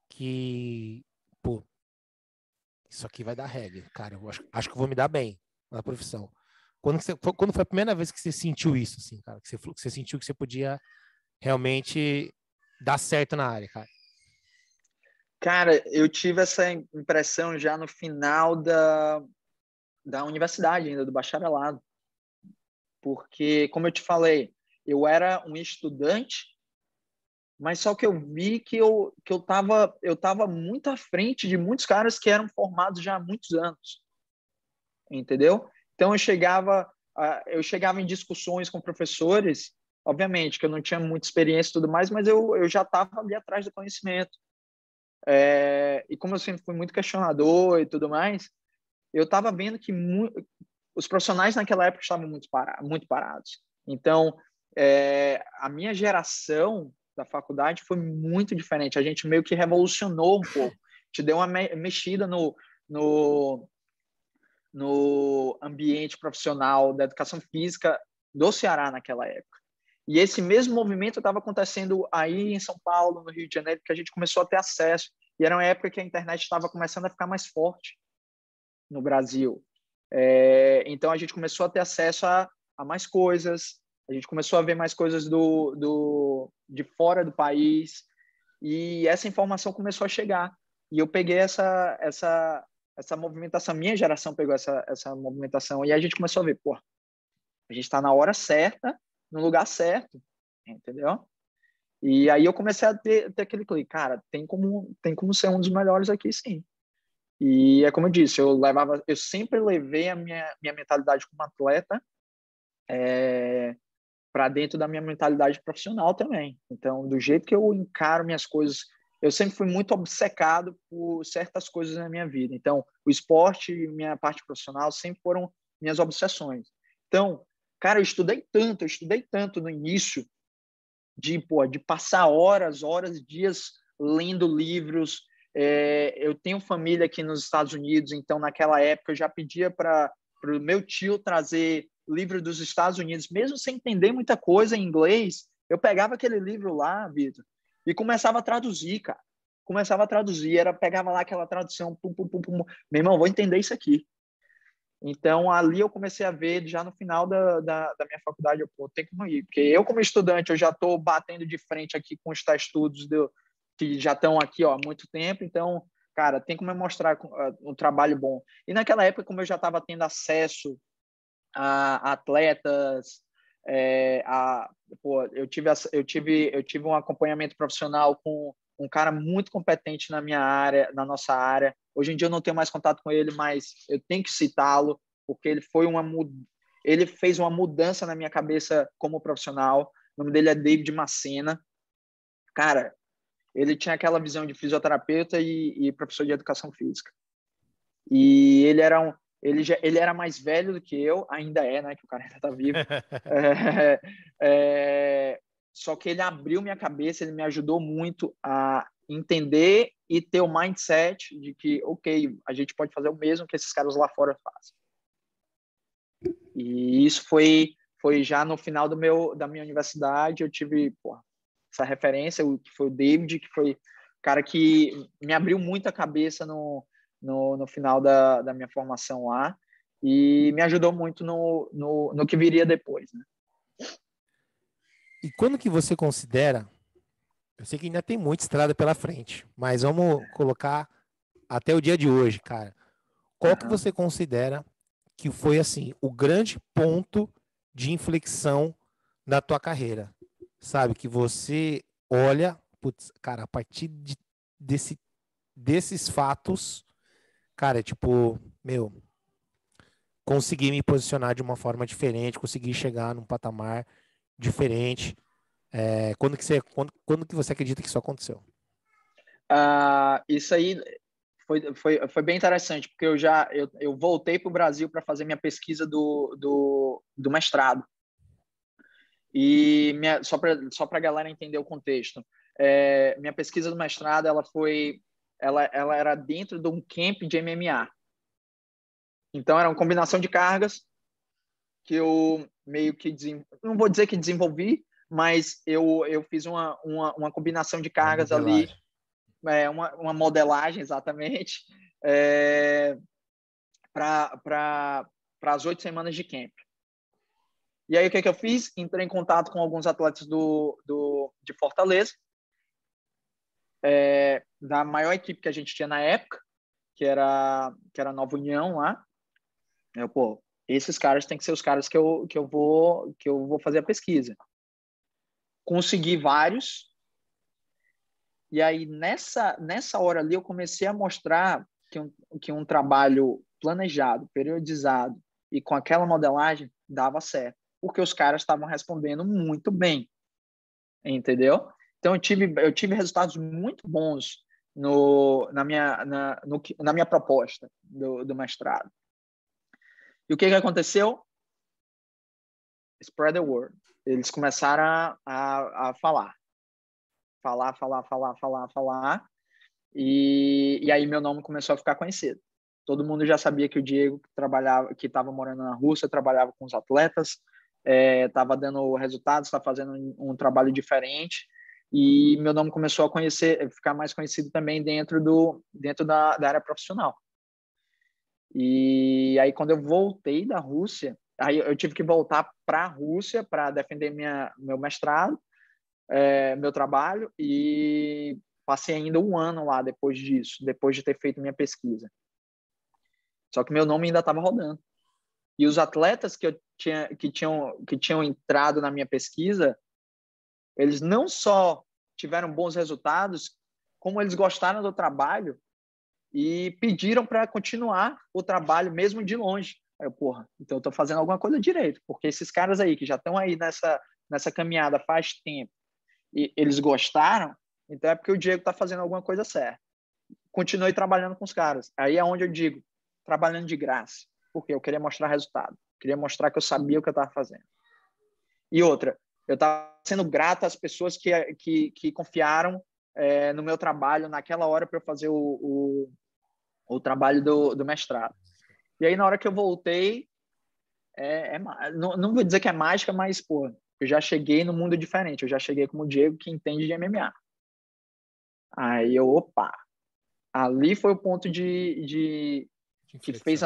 que, pô, isso aqui vai dar reggae, cara, eu acho que eu vou me dar bem na profissão. Quando foi a primeira vez que você sentiu isso, assim, cara, que você sentiu que você podia realmente dar certo na área, cara? Cara, eu tive essa impressão já no final da universidade ainda, do bacharelado. Porque, como eu te falei, eu era um estudante, mas só que eu vi que eu tava muito à frente de muitos caras que eram formados já há muitos anos, entendeu? Então eu chegava em discussões com professores, obviamente que eu não tinha muita experiência e tudo mais, mas eu já estava ali atrás do conhecimento. E como eu sempre fui muito questionador e tudo mais, eu estava vendo que os profissionais naquela época estavam muito parados. Então, a minha geração da faculdade foi muito diferente. A gente meio que revolucionou um pouco, te deu uma mexida no ambiente profissional da educação física do Ceará naquela época. E esse mesmo movimento estava acontecendo aí em São Paulo, no Rio de Janeiro, que a gente começou a ter acesso. E era uma época que a internet estava começando a ficar mais forte no Brasil. Então, a gente começou a ter acesso a mais coisas, a gente começou a ver mais coisas de fora do país, e essa informação começou a chegar. E eu peguei essa movimentação, minha geração pegou essa movimentação, e a gente começou a ver, pô, a gente está na hora certa, no lugar certo, entendeu? E aí eu comecei a ter aquele clique, cara, tem como ser um dos melhores aqui, sim. E é como eu disse, eu sempre levei a minha mentalidade como atleta para dentro da minha mentalidade profissional também. Então, do jeito que eu encaro minhas coisas, eu sempre fui muito obcecado por certas coisas na minha vida. Então, o esporte e minha parte profissional sempre foram minhas obsessões. Então, cara, eu estudei tanto no início de passar horas, dias lendo livros. Eu tenho família aqui nos Estados Unidos, então naquela época eu já pedia para o meu tio trazer livro dos Estados Unidos, mesmo sem entender muita coisa em inglês. Eu pegava aquele livro lá, Vitor, e começava a traduzir, cara. Pegava lá aquela tradução, pum, pum, pum, pum. Meu irmão, vou entender isso aqui. Então, ali eu comecei a ver, já no final da minha faculdade, eu tenho que ir. Porque eu, como estudante, eu já estou batendo de frente aqui com os estudos que já estão aqui há muito tempo. Então, cara, tem como eu mostrar um trabalho bom. E naquela época, como eu já estava tendo acesso a atletas, eu tive um acompanhamento profissional com um cara muito competente na nossa área. Hoje em dia eu não tenho mais contato com ele, mas eu tenho que citá-lo, porque ele fez uma mudança na minha cabeça como profissional. O nome dele é David Macena. Cara, ele tinha aquela visão de fisioterapeuta e professor de educação física. E ele era mais velho do que eu, ainda né, que o cara ainda tá vivo. Só que ele abriu minha cabeça, ele me ajudou muito a entender e ter o mindset de que, ok, a gente pode fazer o mesmo que esses caras lá fora fazem. E isso foi já no final da minha universidade, eu tive essa referência, que foi o David, que foi o cara que me abriu muito a cabeça no final da minha formação lá e me ajudou muito no que viria depois, né? E quando que você considera, eu sei que ainda tem muita estrada pela frente, mas vamos colocar até o dia de hoje, cara. Qual que você considera que foi, assim, o grande ponto de inflexão da tua carreira? Sabe, que você olha, putz, cara, a partir desses fatos, cara, tipo, meu, consegui me posicionar de uma forma diferente, consegui chegar num patamar diferente. Quando que você acredita que isso aconteceu? Isso aí foi bem interessante, porque eu voltei para o Brasil para fazer minha pesquisa do mestrado. E só para a galera entender o contexto, minha pesquisa do mestrado ela era dentro de um camp de MMA. Então, era uma combinação de cargas que eu meio que não vou dizer que desenvolvi, mas eu fiz uma combinação de cargas ali, uma modelagem, exatamente, para as 8 semanas de camp. E aí, o que eu fiz? Entrei em contato com alguns atletas de Fortaleza, da maior equipe que a gente tinha na época, que era Nova União lá. Esses caras têm que ser os caras que eu vou fazer a pesquisa. Consegui vários. E aí, nessa hora ali, eu comecei a mostrar que um trabalho planejado, periodizado e com aquela modelagem dava certo, porque os caras estavam respondendo muito bem, entendeu? Então, eu tive resultados muito bons na minha proposta do mestrado. E o que aconteceu? Spread the word. Eles começaram a falar. Falar. E aí meu nome começou a ficar conhecido. Todo mundo já sabia que o Diego que estava morando na Rússia, trabalhava com os atletas, estava dando resultados, estava fazendo um trabalho diferente. E meu nome começou a ficar mais conhecido também dentro da área profissional. E aí, quando eu voltei da Rússia, aí eu tive que voltar para a Rússia para defender meu mestrado, meu trabalho, e passei ainda um ano lá depois disso, depois de ter feito minha pesquisa. Só que meu nome ainda estava rodando. E os atletas que tinham entrado na minha pesquisa, eles não só tiveram bons resultados, como eles gostaram do trabalho e pediram para continuar o trabalho mesmo de longe. Aí então eu estou fazendo alguma coisa direito, porque esses caras aí que já estão aí nessa caminhada faz tempo e eles gostaram, então é porque o Diego está fazendo alguma coisa certa. Continuei trabalhando com os caras. Aí é onde eu digo, trabalhando de graça, porque eu queria mostrar resultado, queria mostrar que eu sabia o que eu estava fazendo. E outra, eu estava sendo grato às pessoas que confiaram no meu trabalho naquela hora para eu fazer o trabalho do mestrado. E aí, na hora que eu voltei, não vou dizer que é mágica, mas, eu já cheguei no mundo diferente. Eu já cheguei como o Diego, que entende de MMA. Aí ali foi o ponto de que fez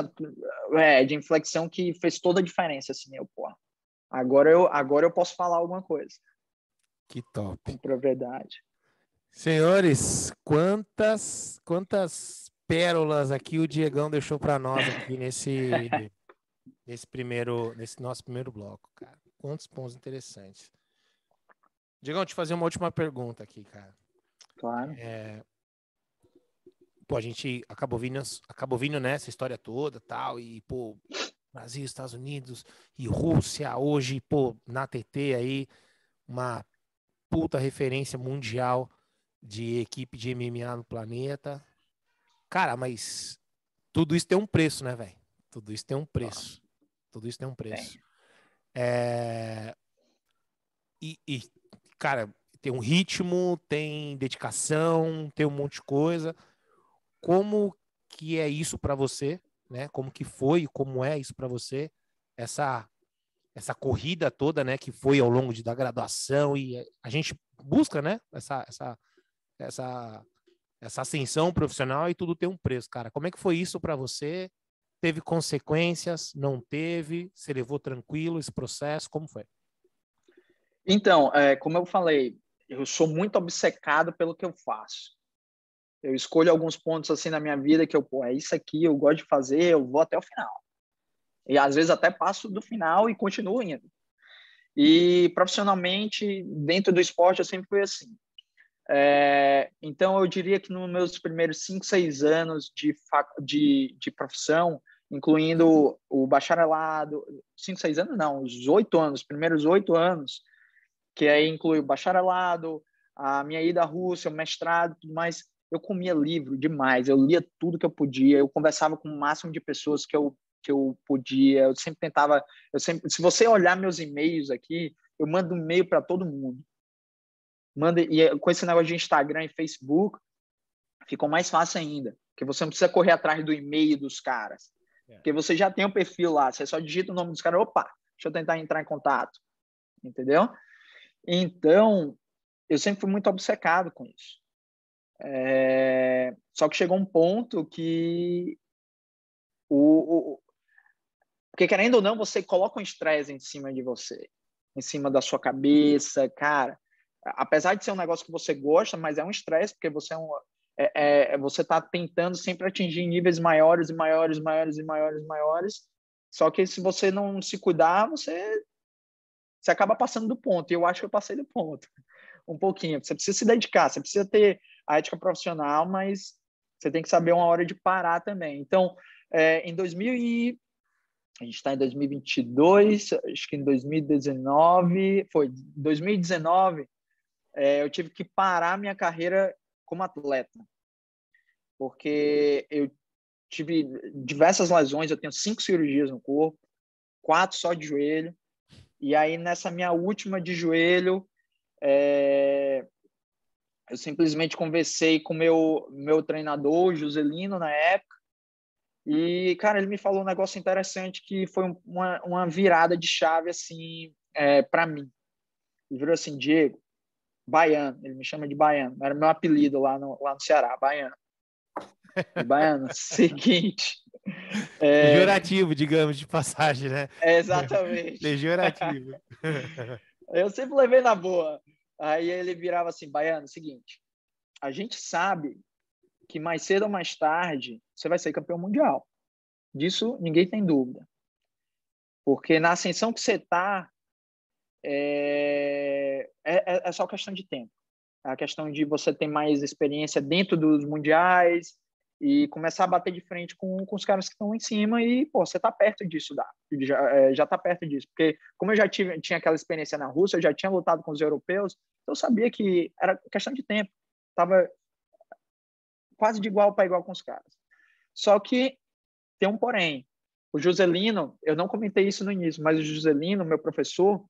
de inflexão, que fez toda a diferença, assim, agora eu posso falar alguma coisa. Que top. Com propriedade. Senhores, quantas pérolas aqui o Diegão deixou para nós aqui nesse nosso primeiro bloco, cara. Quantos pontos interessantes. Diegão, te fazer uma última pergunta aqui, cara. Claro. A gente acabou vindo nessa história toda, tal, e, Brasil, Estados Unidos e Rússia, hoje, na TT aí, uma puta referência mundial de equipe de MMA no planeta. Cara, mas tudo isso tem um preço, né, velho? Tudo isso tem um preço. Cara, tem um ritmo, tem dedicação, tem um monte de coisa. Como que é isso para você, né? Como que foi, como é isso para você, essa corrida toda, né, que foi ao longo da graduação, e a gente busca, né, essa ascensão profissional, e tudo tem um preço, cara. Como é que foi isso para você? Teve consequências? Não teve? Você levou tranquilo esse processo? Como foi? Então, como eu falei, eu sou muito obcecado pelo que eu faço. Eu escolho alguns pontos assim na minha vida que é isso aqui, eu gosto de fazer, eu vou até o final. E às vezes até passo do final e continuo indo. E profissionalmente, dentro do esporte, eu sempre fui assim. Então, eu diria que nos meus primeiros 5, 6 anos de profissão, incluindo o bacharelado, 5, 6 anos não, os 8 anos, primeiros 8 anos, que aí inclui o bacharelado, a minha ida à Rússia, o mestrado, tudo mais, eu comia livro demais, eu lia tudo que eu podia, eu conversava com o máximo de pessoas que eu podia, eu sempre tentava, se você olhar meus e-mails aqui, eu mando um e-mail para todo mundo. E com esse negócio de Instagram e Facebook, ficou mais fácil ainda, porque você não precisa correr atrás do e-mail dos caras, porque você já tem um perfil lá, você só digita o nome dos caras, opa, deixa eu tentar entrar em contato, entendeu? Então, eu sempre fui muito obcecado com isso. Só que chegou um ponto que porque querendo ou não, você coloca um estresse em cima de você, em cima da sua cabeça, cara. Apesar de ser um negócio que você gosta, mas é um estresse, porque você você está tentando sempre atingir níveis maiores e maiores, maiores e maiores, maiores. Só que se você não se cuidar, você acaba passando do ponto. E eu acho que eu passei do ponto um pouquinho. Você precisa se dedicar, você precisa ter a ética profissional, mas você tem que saber uma hora de parar também. Então, em 2000 a gente está em 2022, acho que em 2019, foi 2019, eu tive que parar minha carreira como atleta, porque eu tive diversas lesões, eu tenho 5 cirurgias no corpo, 4 só de joelho, e aí nessa minha última de joelho, eu simplesmente conversei com meu treinador, Joselino, na época, e, cara, ele me falou um negócio interessante que foi uma virada de chave, assim, para mim. Ele virou assim, Diego, Baiano, ele me chama de Baiano, era meu apelido lá no Ceará, Baiano. E, Baiano, seguinte... Pejorativo, digamos, de passagem, né? Exatamente. Pejorativo. Eu sempre levei na boa. Aí ele virava assim, Baiano, seguinte, a gente sabe que mais cedo ou mais tarde você vai ser campeão mundial. Disso ninguém tem dúvida. Porque na ascensão que você está, é só questão de tempo. É a questão de você ter mais experiência dentro dos mundiais e começar a bater de frente com os caras que estão em cima e, pô, você está perto disso, já está perto disso. Porque como eu já tinha aquela experiência na Rússia, eu já tinha lutado com os europeus, então eu sabia que era questão de tempo. Estava quase de igual para igual com os caras. Só que tem um porém. O Joselino, eu não comentei isso no início, mas o Joselino, meu professor,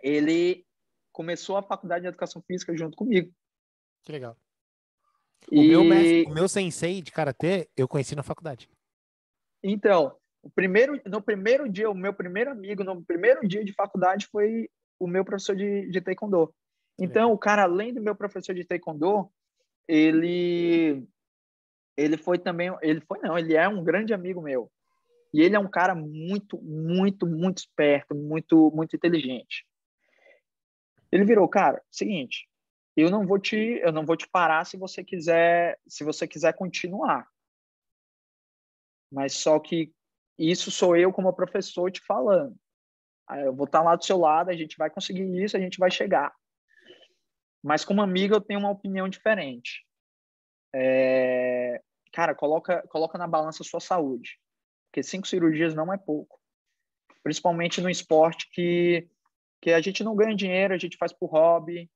ele começou a faculdade de Educação Física junto comigo. Que legal. E... O meu sensei de karatê, eu conheci na faculdade. Então, no primeiro dia, o meu primeiro amigo, no primeiro dia de faculdade foi o meu professor de Taekwondo. Então, o cara, além do meu professor de Taekwondo, ele foi também, ele é um grande amigo meu. E ele é um cara muito, muito, muito esperto, muito, muito inteligente. Ele virou, cara, seguinte, eu não vou te parar se você quiser continuar. Mas só que isso sou eu como professor te falando. Aí eu vou estar lá do seu lado, a gente vai conseguir isso, a gente vai chegar. Mas como amigo eu tenho uma opinião diferente. Cara, coloca na balança a sua saúde. Porque 5 cirurgias não é pouco. Principalmente no esporte que a gente não ganha dinheiro, a gente faz por hobby.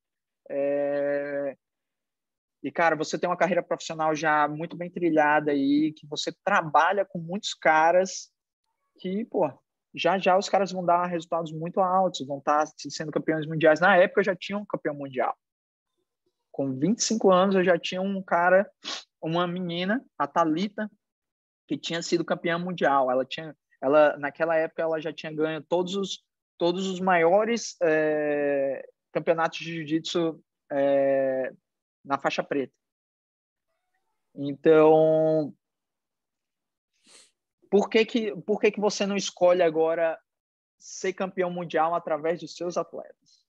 E, cara, você tem uma carreira profissional já muito bem trilhada aí, que você trabalha com muitos caras que, pô, já os caras vão dar resultados muito altos, vão estar sendo campeões mundiais. Na época, eu já tinha um campeão mundial. Com 25 anos, eu já tinha um cara, uma menina, a Thalita, que tinha sido campeã mundial. Naquela época, ela já tinha ganho todos os maiores campeonatos de jiu-jitsu na faixa preta. Então, por que você não escolhe agora ser campeão mundial através dos seus atletas?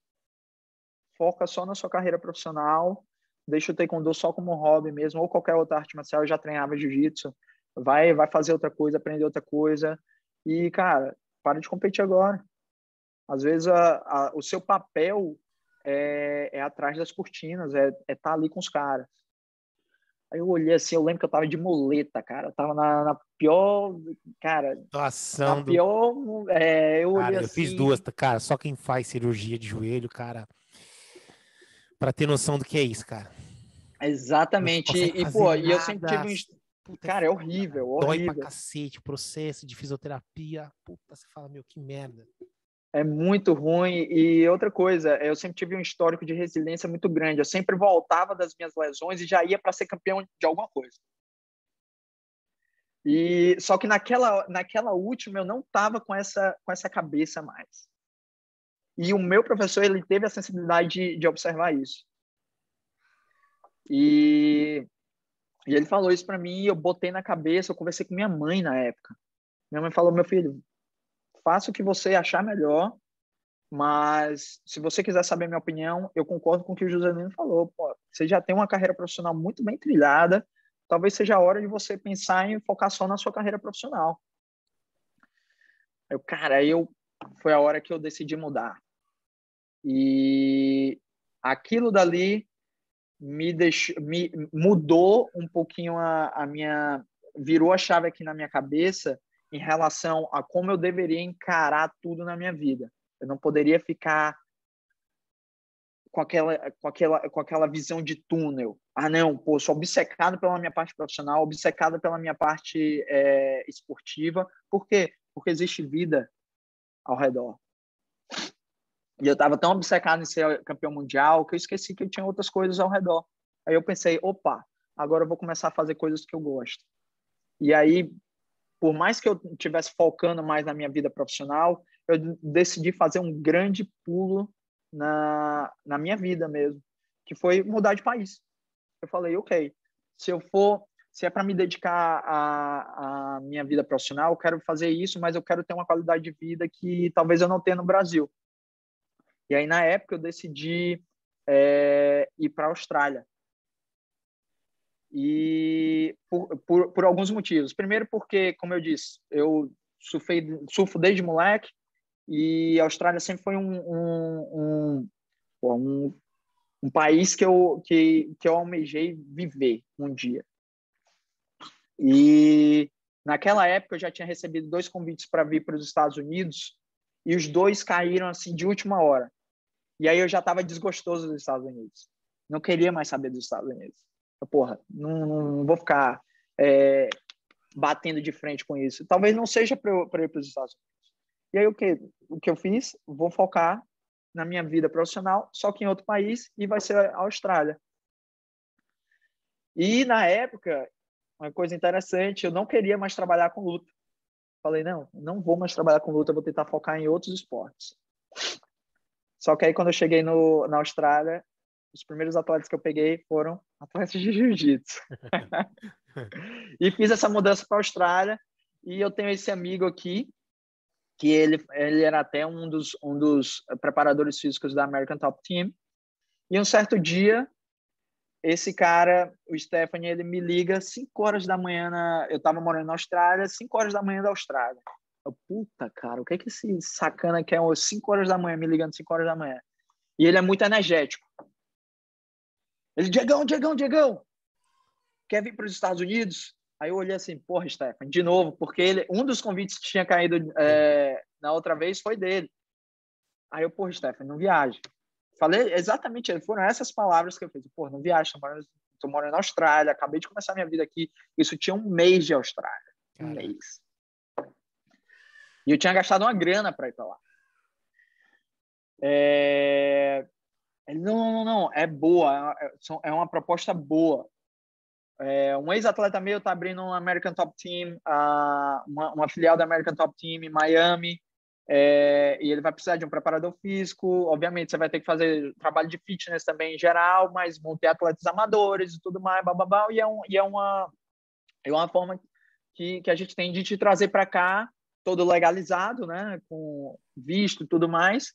Foca só na sua carreira profissional, deixa o taekwondo só como hobby mesmo, ou qualquer outra arte marcial. Eu já treinava jiu-jitsu, vai fazer outra coisa, aprender outra coisa. E, cara, para de competir agora. Às vezes o seu papel é atrás das cortinas, é estar ali com os caras. Aí eu olhei assim, eu lembro que eu tava de muleta, cara. Eu tava na pior, cara, Situação na pior, eu olhei Cara, eu fiz assim, 2, cara. Só quem faz cirurgia de joelho, cara, pra ter noção do que é isso, cara. Exatamente. Não consegue E, fazer pô, e eu sempre nada. tive um... Puta, Cara, é horrível, dói pra horrível. cacete, processo de fisioterapia. Puta, você fala, meu, que merda. É muito ruim. E outra coisa, eu sempre tive um histórico de resiliência muito grande. Eu sempre voltava das minhas lesões e já ia para ser campeão de alguma coisa. E só que naquela última eu não estava com essa cabeça mais. E o meu professor, ele teve a sensibilidade de observar isso. E ele falou isso para mim, eu botei na cabeça, eu conversei com minha mãe na época. Minha mãe falou: meu filho, faça o que você achar melhor, mas se você quiser saber minha opinião, eu concordo com o que o Juscelino falou. Pô, você já tem uma carreira profissional muito bem trilhada, talvez seja a hora de você pensar em focar só na sua carreira profissional. Foi a hora que eu decidi mudar. E aquilo dali me mudou um pouquinho virou a chave aqui na minha cabeça em relação a como eu deveria encarar tudo na minha vida. Eu não poderia ficar com aquela visão de túnel. Ah, não, pô, sou obcecado pela minha parte profissional, obcecado pela minha parte esportiva. Por quê? Porque existe vida ao redor. E eu estava tão obcecado em ser campeão mundial que eu esqueci que eu tinha outras coisas ao redor. Aí eu pensei, opa, agora eu vou começar a fazer coisas que eu gosto. E aí, por mais que eu estivesse focando mais na minha vida profissional, eu decidi fazer um grande pulo na minha vida mesmo, que foi mudar de país. Eu falei, ok, se é para me dedicar à minha vida profissional, eu quero fazer isso, mas eu quero ter uma qualidade de vida que talvez eu não tenha no Brasil. E aí, na época, eu decidi ir para a Austrália. E por alguns motivos. Primeiro porque, como eu disse, eu surfo desde moleque e a Austrália sempre foi um país que eu almejei viver um dia. E naquela época eu já tinha recebido 2 convites para vir para os Estados Unidos e os 2 caíram assim de última hora. E aí eu já estava desgostoso dos Estados Unidos. Não queria mais saber dos Estados Unidos. Porra, não vou ficar batendo de frente com isso. Talvez não seja para ir para os Estados Unidos. E aí o que eu fiz? Vou focar na minha vida profissional, só que em outro país, e vai ser a Austrália. E na época, uma coisa interessante, eu não queria mais trabalhar com luta. Falei, não vou mais trabalhar com luta, vou tentar focar em outros esportes. Só que aí quando eu cheguei na Austrália, os primeiros atletas que eu peguei foram atletas de jiu-jitsu. E fiz essa mudança para a Austrália. E eu tenho esse amigo aqui, que ele era até um dos preparadores físicos da American Top Team. E um certo dia, esse cara, o Stephanie, ele me liga 5 horas da manhã. Eu estava morando na Austrália, 5 horas da manhã da Austrália. Puta, cara, o que esse sacana quer 5 horas da manhã, me ligando 5 horas da manhã? E ele é muito energético. Ele, Diegão, quer vir para os Estados Unidos? Aí eu olhei assim, porra, Stefan, de novo, porque um dos convites que tinha caído na outra vez foi dele. Aí eu, porra, Stefan, não viaja. Falei exatamente, foram essas palavras que eu fiz. Porra, não viaja, tô morando na Austrália, acabei de começar minha vida aqui. Isso tinha 1 mês de Austrália. Caraca. 1 mês. E eu tinha gastado uma grana para ir para lá. Ele, não, é boa, é uma proposta boa. Um ex-atleta meu está abrindo um American Top Team, uma filial da American Top Team em Miami, e ele vai precisar de um preparador físico. Obviamente, você vai ter que fazer trabalho de fitness também em geral, mas vão ter atletas amadores e tudo mais, bababá, e é uma forma que a gente tem de te trazer para cá, todo legalizado, né, com visto e tudo mais,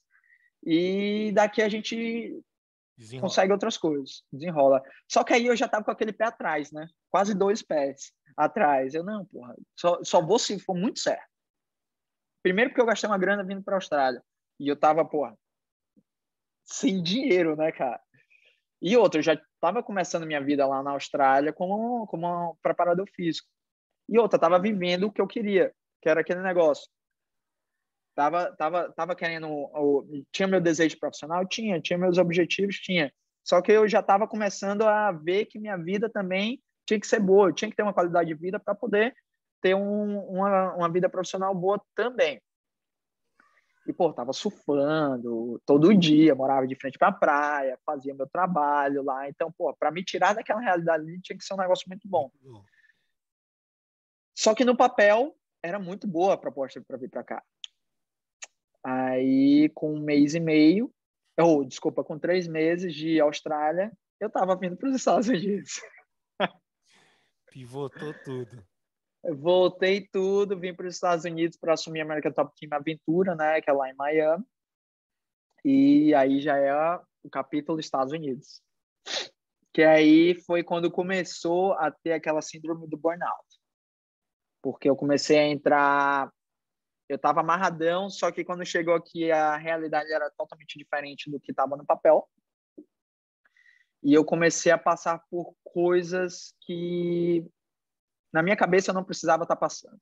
e daqui a gente consegue outras coisas, desenrola. Só que aí eu já tava com aquele pé atrás, né? Quase 2 pés atrás. Eu, não, porra, só vou se for muito certo. Primeiro porque eu gastei uma grana vindo pra Austrália. E eu tava, porra, sem dinheiro, né, cara? E outra, eu já tava começando minha vida lá na Austrália como um preparador físico. E outra, tava vivendo o que eu queria, que era aquele negócio. Tava querendo... Tinha meu desejo profissional? Tinha meus objetivos? Tinha. Só que eu já estava começando a ver que minha vida também tinha que ser boa, eu tinha que ter uma qualidade de vida para poder ter uma vida profissional boa também. E, pô, tava surfando todo dia, morava de frente para a praia, fazia meu trabalho lá. Então, pô, para me tirar daquela realidade ali, tinha que ser um negócio muito bom. Só que no papel, era muito boa a proposta para vir para cá. Aí, com 1 mês e meio, desculpa, com 3 meses de Austrália, eu tava vindo para os Estados Unidos. Pivotou tudo. Eu voltei tudo, vim para os Estados Unidos para assumir a American Top Team Aventura, né, que é lá em Miami. E aí já é o capítulo Estados Unidos. Que aí foi quando começou a ter aquela síndrome do burnout. Porque eu comecei a entrar... Eu estava amarradão, só que quando chegou aqui a realidade era totalmente diferente do que estava no papel. E eu comecei a passar por coisas que na minha cabeça eu não precisava estar passando.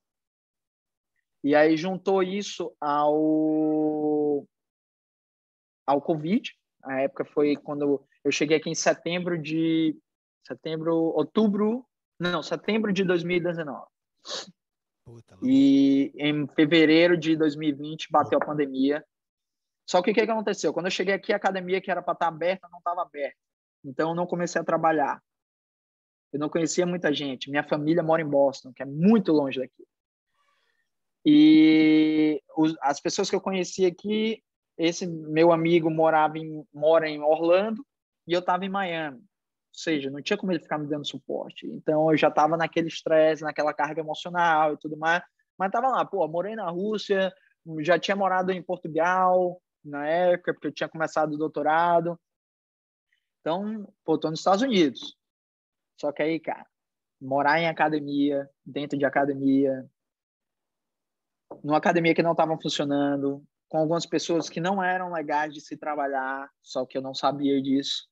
E aí juntou isso ao Covid. A época foi quando eu cheguei aqui em setembro de 2019. Puta, E em fevereiro de 2020 bateu a pandemia. Só que o que aconteceu? Quando eu cheguei aqui, a academia que era para estar aberta não estava aberta. Então eu não comecei a trabalhar. Eu não conhecia muita gente. Minha família mora em Boston, que é muito longe daqui. E as pessoas que eu conhecia aqui, esse meu amigo mora em Orlando e eu estava em Miami. Ou seja, não tinha como ele ficar me dando suporte. Então, eu já estava naquele estresse, naquela carga emocional e tudo mais. Mas estava lá, pô, morei na Rússia, já tinha morado em Portugal na época, porque eu tinha começado o doutorado. Então, pô, estou nos Estados Unidos. Só que aí, cara, morar em academia, dentro de academia, numa academia que não estava funcionando, com algumas pessoas que não eram legais de se trabalhar, só que eu não sabia disso.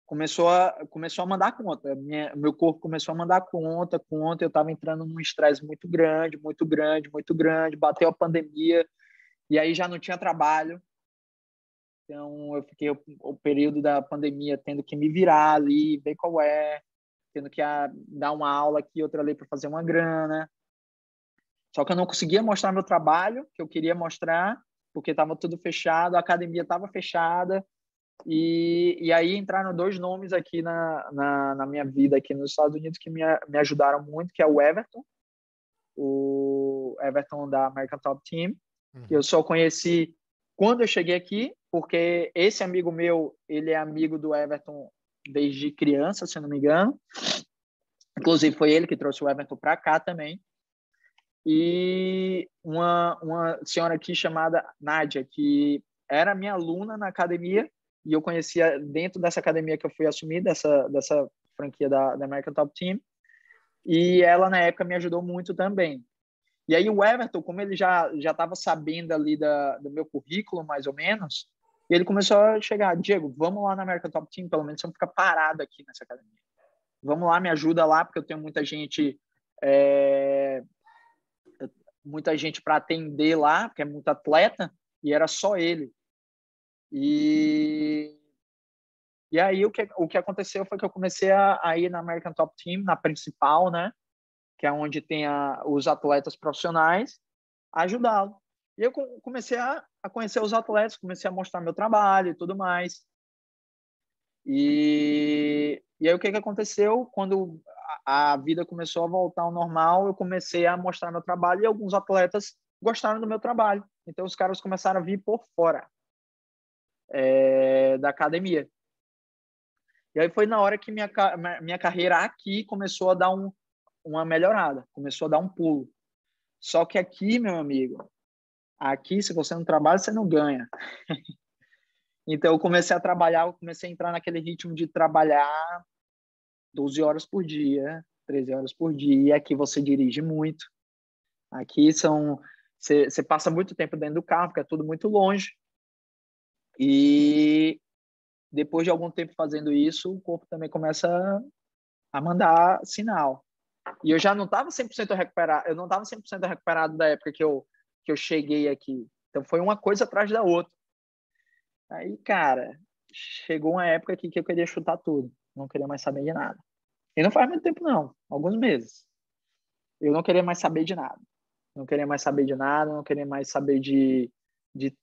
Começou a mandar conta. Meu corpo começou a mandar conta. Eu estava entrando num estresse muito grande, muito grande, muito grande. Bateu a pandemia e aí já não tinha trabalho. Então, eu fiquei o período da pandemia tendo que me virar ali, ver qual é, tendo que dar uma aula aqui, outra ali para fazer uma grana. Só que eu não conseguia mostrar meu trabalho, que eu queria mostrar, porque estava tudo fechado, a academia estava fechada. E aí entraram 2 nomes aqui na minha vida aqui nos Estados Unidos que me ajudaram muito, que é o Everton da American Top Team, que eu só conheci quando eu cheguei aqui, porque esse amigo meu, ele é amigo do Everton desde criança, se eu não me engano. Inclusive, foi ele que trouxe o Everton para cá também. E uma senhora aqui chamada Nádia, que era minha aluna na academia, e eu conhecia dentro dessa academia que eu fui assumir, dessa franquia da American Top Team, e ela, na época, me ajudou muito também. E aí o Everton, como ele já estava sabendo ali do meu currículo, mais ou menos, ele começou a chegar, Diego, vamos lá na American Top Team, pelo menos você não fica parado aqui nessa academia. Vamos lá, me ajuda lá, porque eu tenho muita gente para atender lá, porque é muito atleta, e era só ele. E aí o que aconteceu foi que eu comecei a ir na American Top Team, na principal, né? Que é onde tem os atletas profissionais, a ajudá-lo. E eu comecei a conhecer os atletas, comecei a mostrar meu trabalho e tudo mais. E aí o que aconteceu? Quando a vida começou a voltar ao normal, eu comecei a mostrar meu trabalho e alguns atletas gostaram do meu trabalho. Então os caras começaram a vir por fora da academia. E aí foi na hora que minha carreira aqui começou a dar uma melhorada, começou a dar um pulo. Só que aqui, meu amigo, aqui se você não trabalha, você não ganha. Então eu comecei a trabalhar, eu comecei a entrar naquele ritmo de trabalhar 12 horas por dia, 13 horas por dia. Aqui você dirige muito. Aqui você passa muito tempo dentro do carro, porque é tudo muito longe. E depois de algum tempo fazendo isso, o corpo também começa a mandar sinal. E eu já não estava 100% recuperado, eu não estava 100% recuperado da época que eu cheguei aqui. Então foi uma coisa atrás da outra. Aí, cara, chegou uma época aqui que eu queria chutar tudo. Não queria mais saber de nada. E não faz muito tempo, não. Alguns meses. Eu não queria mais saber de nada. Não queria mais saber de nada, não queria mais saber de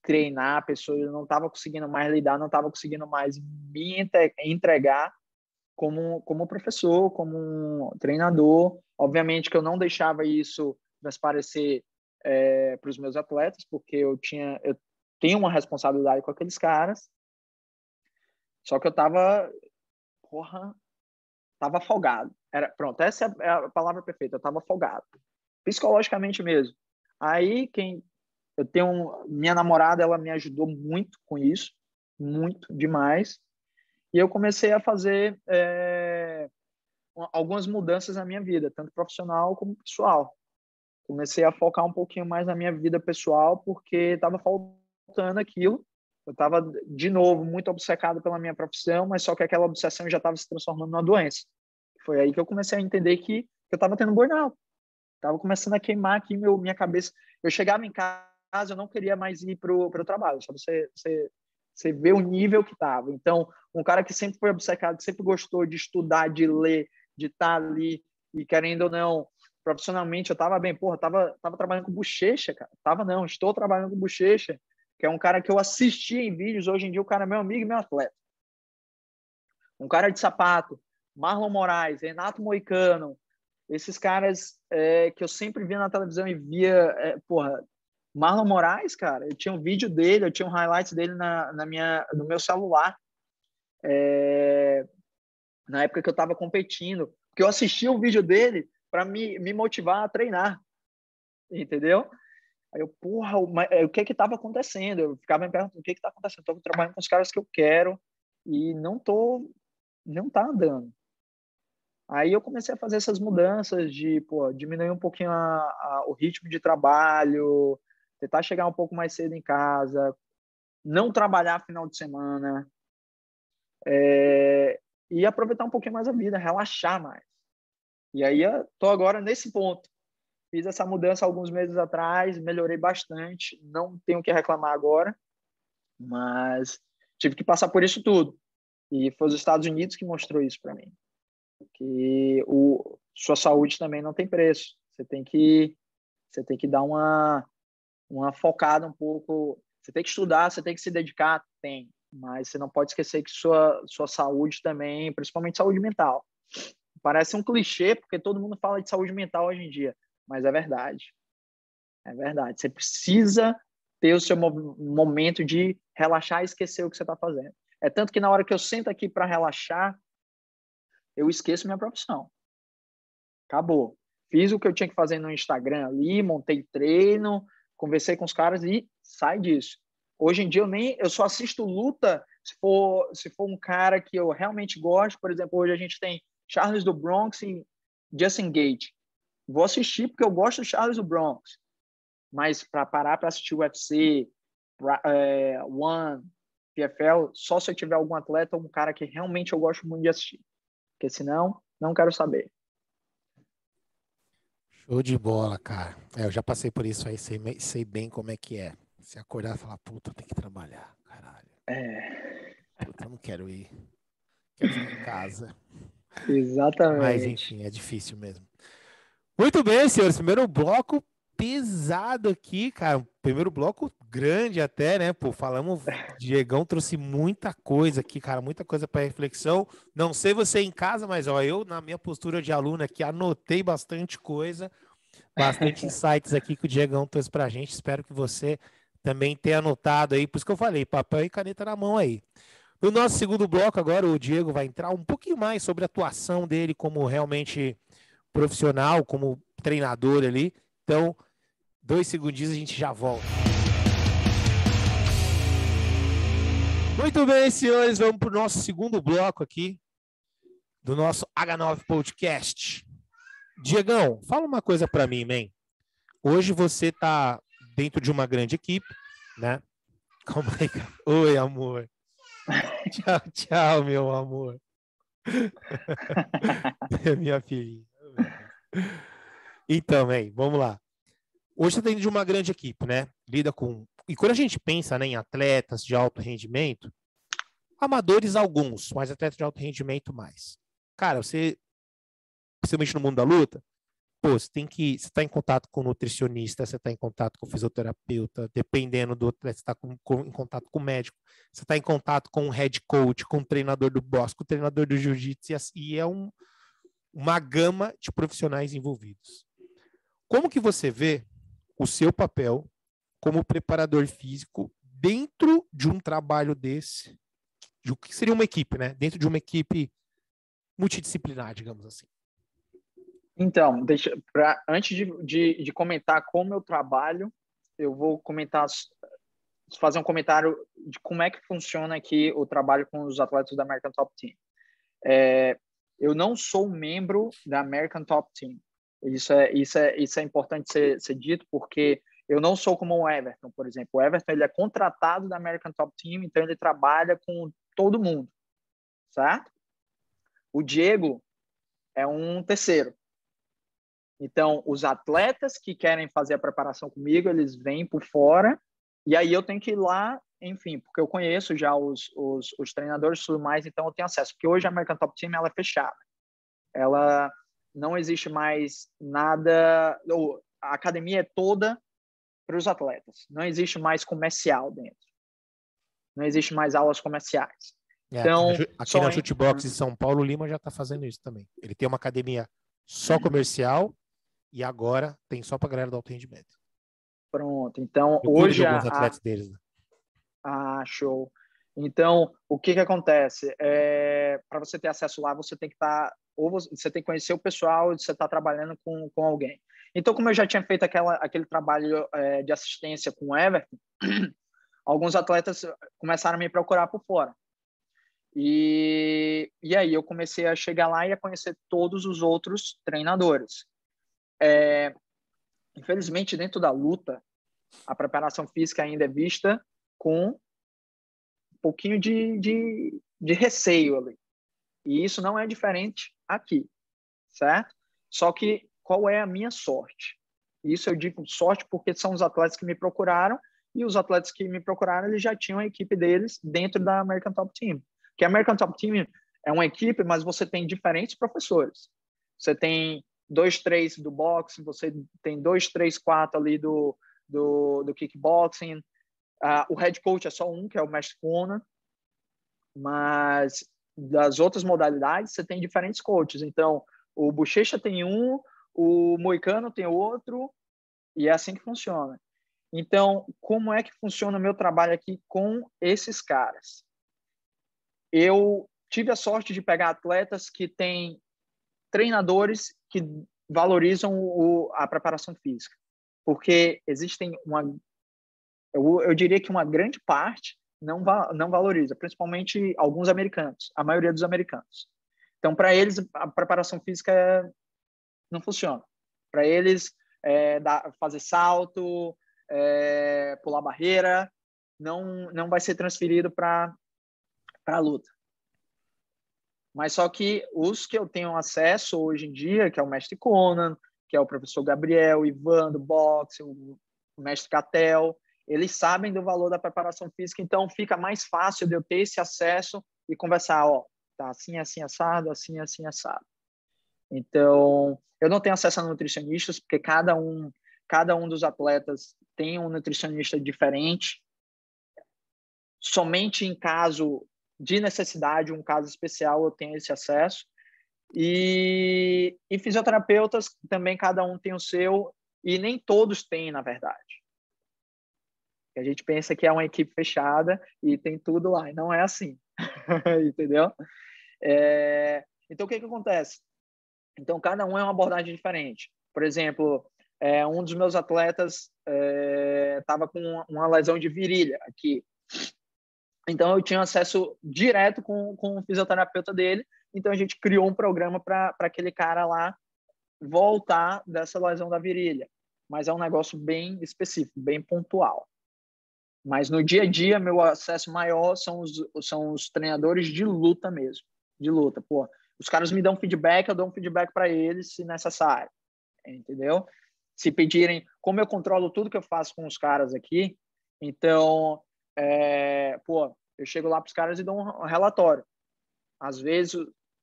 treinar a pessoa. Eu não estava conseguindo mais lidar, não estava conseguindo mais me entregar como professor, como um treinador. Obviamente que eu não deixava isso transparecer para os meus atletas, porque eu tenho uma responsabilidade com aqueles caras. Só que eu estava afogado. Pronto, essa é a palavra perfeita. Eu estava afogado, psicologicamente mesmo. Aí minha namorada, ela me ajudou muito com isso, muito demais. E eu comecei a fazer algumas mudanças na minha vida, tanto profissional como pessoal. Comecei a focar um pouquinho mais na minha vida pessoal, porque estava faltando aquilo. Eu estava, de novo, muito obcecado pela minha profissão, mas só que aquela obsessão já estava se transformando numa doença. Foi aí que eu comecei a entender que eu estava tendo burnout. Estava começando a queimar aqui minha cabeça. Eu chegava em casa, eu não queria mais ir para o trabalho. Só você vê o nível que estava. Então, um cara que sempre foi obcecado, que sempre gostou de estudar, de ler, de estar ali, e querendo ou não, profissionalmente, eu estava bem. Porra, tava trabalhando com Bochecha, cara. Estou trabalhando com Bochecha, que é um cara que eu assisti em vídeos. Hoje em dia, o cara é meu amigo e meu atleta. Um cara de sapato, Marlon Moraes, Renato Moicano, esses caras que eu sempre via na televisão e via, Marlon Moraes, cara, eu tinha um vídeo dele, eu tinha um highlights dele no meu celular, na época que eu estava competindo, porque eu assistia um vídeo dele para me motivar a treinar, entendeu? Aí eu, o que que estava acontecendo? Eu ficava me perguntando, o que que está acontecendo? Estou trabalhando com os caras que eu quero e não tá andando. Aí eu comecei a fazer essas mudanças de diminuir um pouquinho o ritmo de trabalho, tentar chegar um pouco mais cedo em casa, não trabalhar final de semana, e aproveitar um pouquinho mais a vida, relaxar mais. E aí eu tô agora nesse ponto. Fiz essa mudança alguns meses atrás, melhorei bastante, não tenho o que reclamar agora, mas tive que passar por isso tudo. E foi os Estados Unidos que mostrou isso para mim. Que sua saúde também não tem preço. Você tem que dar uma focada um pouco. Você tem que estudar, você tem que se dedicar, mas você não pode esquecer que sua saúde também, principalmente saúde mental. Parece um clichê, porque todo mundo fala de saúde mental hoje em dia, mas é verdade. É verdade. Você precisa ter o seu momento de relaxar e esquecer o que você está fazendo. É tanto que na hora que eu sento aqui para relaxar, eu esqueço minha profissão. Acabou. Fiz o que eu tinha que fazer no Instagram ali, montei treino, conversei com os caras e sai disso. Hoje em dia eu só assisto luta se for um cara que eu realmente gosto. Por exemplo, hoje a gente tem Charles do Bronx e Justin Gaethje. Vou assistir porque eu gosto do Charles do Bronx. Mas para parar para assistir o UFC, One, PFL, só se eu tiver algum atleta ou um cara que realmente eu gosto muito de assistir. Porque senão, não quero saber. Show de bola, cara. Eu já passei por isso aí, sei bem como é que é. Se acordar e falar, puta, eu tenho que trabalhar, caralho. Puta, eu não quero ir. Quero ficar em casa. Exatamente. Mas, enfim, é difícil mesmo. Muito bem, senhores. Primeiro bloco pesado aqui, cara. Primeiro bloco grande até, né? Pô, Diegão trouxe muita coisa aqui, cara. Muita coisa para reflexão. Não sei você em casa, mas ó, eu, na minha postura de aluno aqui, anotei bastante coisa. Bastante insights aqui que o Diegão trouxe pra gente. Espero que você também tenha anotado aí. Por isso que eu falei, papel e caneta na mão aí. No nosso segundo bloco agora, o Diego vai entrar um pouquinho mais sobre a atuação dele como realmente profissional, como treinador ali. Então, 2 segundinhos a gente já volta. Muito bem, senhores, vamos para o nosso segundo bloco aqui do nosso H9 Podcast. Diegão, fala uma coisa para mim, man. Hoje você tá dentro de uma grande equipe, né? Calma aí, cara. Oi, amor. Tchau, tchau, meu amor. Minha filhinha. Então, man, vamos lá. Hoje você tá dentro de uma grande equipe, né? Lida com... E quando a gente pensa, né, em atletas de alto rendimento, Amadores alguns, mas atletas de alto rendimento mais. Cara, você mexe no mundo da luta, pô, você está em contato com o nutricionista, você está em contato com o fisioterapeuta, dependendo do atleta, você está em contato com o médico, você está em contato com o head coach, com o treinador do boxe, com o treinador do jiu-jitsu, e é uma gama de profissionais envolvidos. Como que você vê o seu papel como preparador físico dentro de um trabalho desse, de o que seria uma equipe, né? Dentro de uma equipe multidisciplinar, digamos assim. Então, antes de comentar como eu trabalho, eu vou fazer um comentário de como é que funciona aqui o trabalho com os atletas da American Top Team. Eu não sou membro da American Top Team. Isso é importante ser dito, porque eu não sou como o Everton, por exemplo. O Everton ele é contratado da American Top Team, então ele trabalha com todo mundo, certo? O Diego é um terceiro. Então, os atletas que querem fazer a preparação comigo, eles vêm por fora, e aí eu tenho que ir lá, enfim, porque eu conheço já os treinadores e tudo mais, então eu tenho acesso. Porque hoje a American Top Team ela é fechada. Ela não existe mais nada... A academia é toda para os atletas. Não existe mais comercial dentro. Não existe mais aulas comerciais. Então, aqui na Shootbox de São Paulo, o Lima já está fazendo isso também. Ele tem uma academia só comercial e agora tem só para a galera do alto rendimento. Pronto. Então, eu hoje... de alguns atletas deles, né? Show. Então, o que acontece? Para você ter acesso lá, você tem que estar... ou você tem que conhecer o pessoal, você está trabalhando com alguém. Então, como eu já tinha feito aquele trabalho de assistência com o Everton, alguns atletas começaram a me procurar por fora. E aí eu comecei a chegar lá e a conhecer todos os outros treinadores. Infelizmente, dentro da luta, a preparação física ainda é vista com um pouquinho de receio ali. E isso não é diferente aqui, certo? Só que qual é a minha sorte? Isso eu digo sorte porque são os atletas que me procuraram, e os atletas que me procuraram, eles já tinham a equipe deles dentro da American Top Team. Que a American Top Team é uma equipe, mas você tem diferentes professores. Você tem 2, 3 do boxe, você tem 2, 3, 4 ali do kickboxing. O head coach é só um, que é o mestre Conan, mas das outras modalidades você tem diferentes coaches. Então, o Bochecha tem um, o Moicano tem outro, e é assim que funciona. Então, como é que funciona o meu trabalho aqui com esses caras? Eu tive a sorte de pegar atletas que têm treinadores que valorizam a preparação física, porque existem eu diria que uma grande parte não valoriza, principalmente alguns americanos, a maioria dos americanos. Então, para eles, a preparação física não funciona. Para eles, fazer salto, pular barreira, não vai ser transferido para a luta. Mas só que os que eu tenho acesso hoje em dia, que é o mestre Conan, que é o professor Gabriel, o Ivan do boxe, o mestre Catel, eles sabem do valor da preparação física, então fica mais fácil de eu ter esse acesso e conversar, tá assim, assim, assado, assim, assim, assado. Então, eu não tenho acesso a nutricionistas, porque cada um dos atletas tem um nutricionista diferente. Somente em caso de necessidade, um caso especial, eu tenho esse acesso. E fisioterapeutas também, cada um tem o seu, e nem todos têm, na verdade. A gente pensa que é uma equipe fechada e tem tudo lá, e não é assim. Entendeu? Então, o que acontece? Então, cada um é uma abordagem diferente. Por exemplo, um dos meus atletas estava com uma lesão de virilha aqui. Então, eu tinha acesso direto com o fisioterapeuta dele. Então, a gente criou um programa para aquele cara lá voltar dessa lesão da virilha. Mas é um negócio bem específico, bem pontual. Mas no dia a dia, meu acesso maior são os treinadores de luta mesmo. De luta, pô. Os caras me dão feedback, eu dou um feedback para eles, se necessário. Entendeu? Se pedirem, como eu controlo tudo que eu faço com os caras aqui, então, Eu chego lá para os caras e dou um relatório. Às vezes,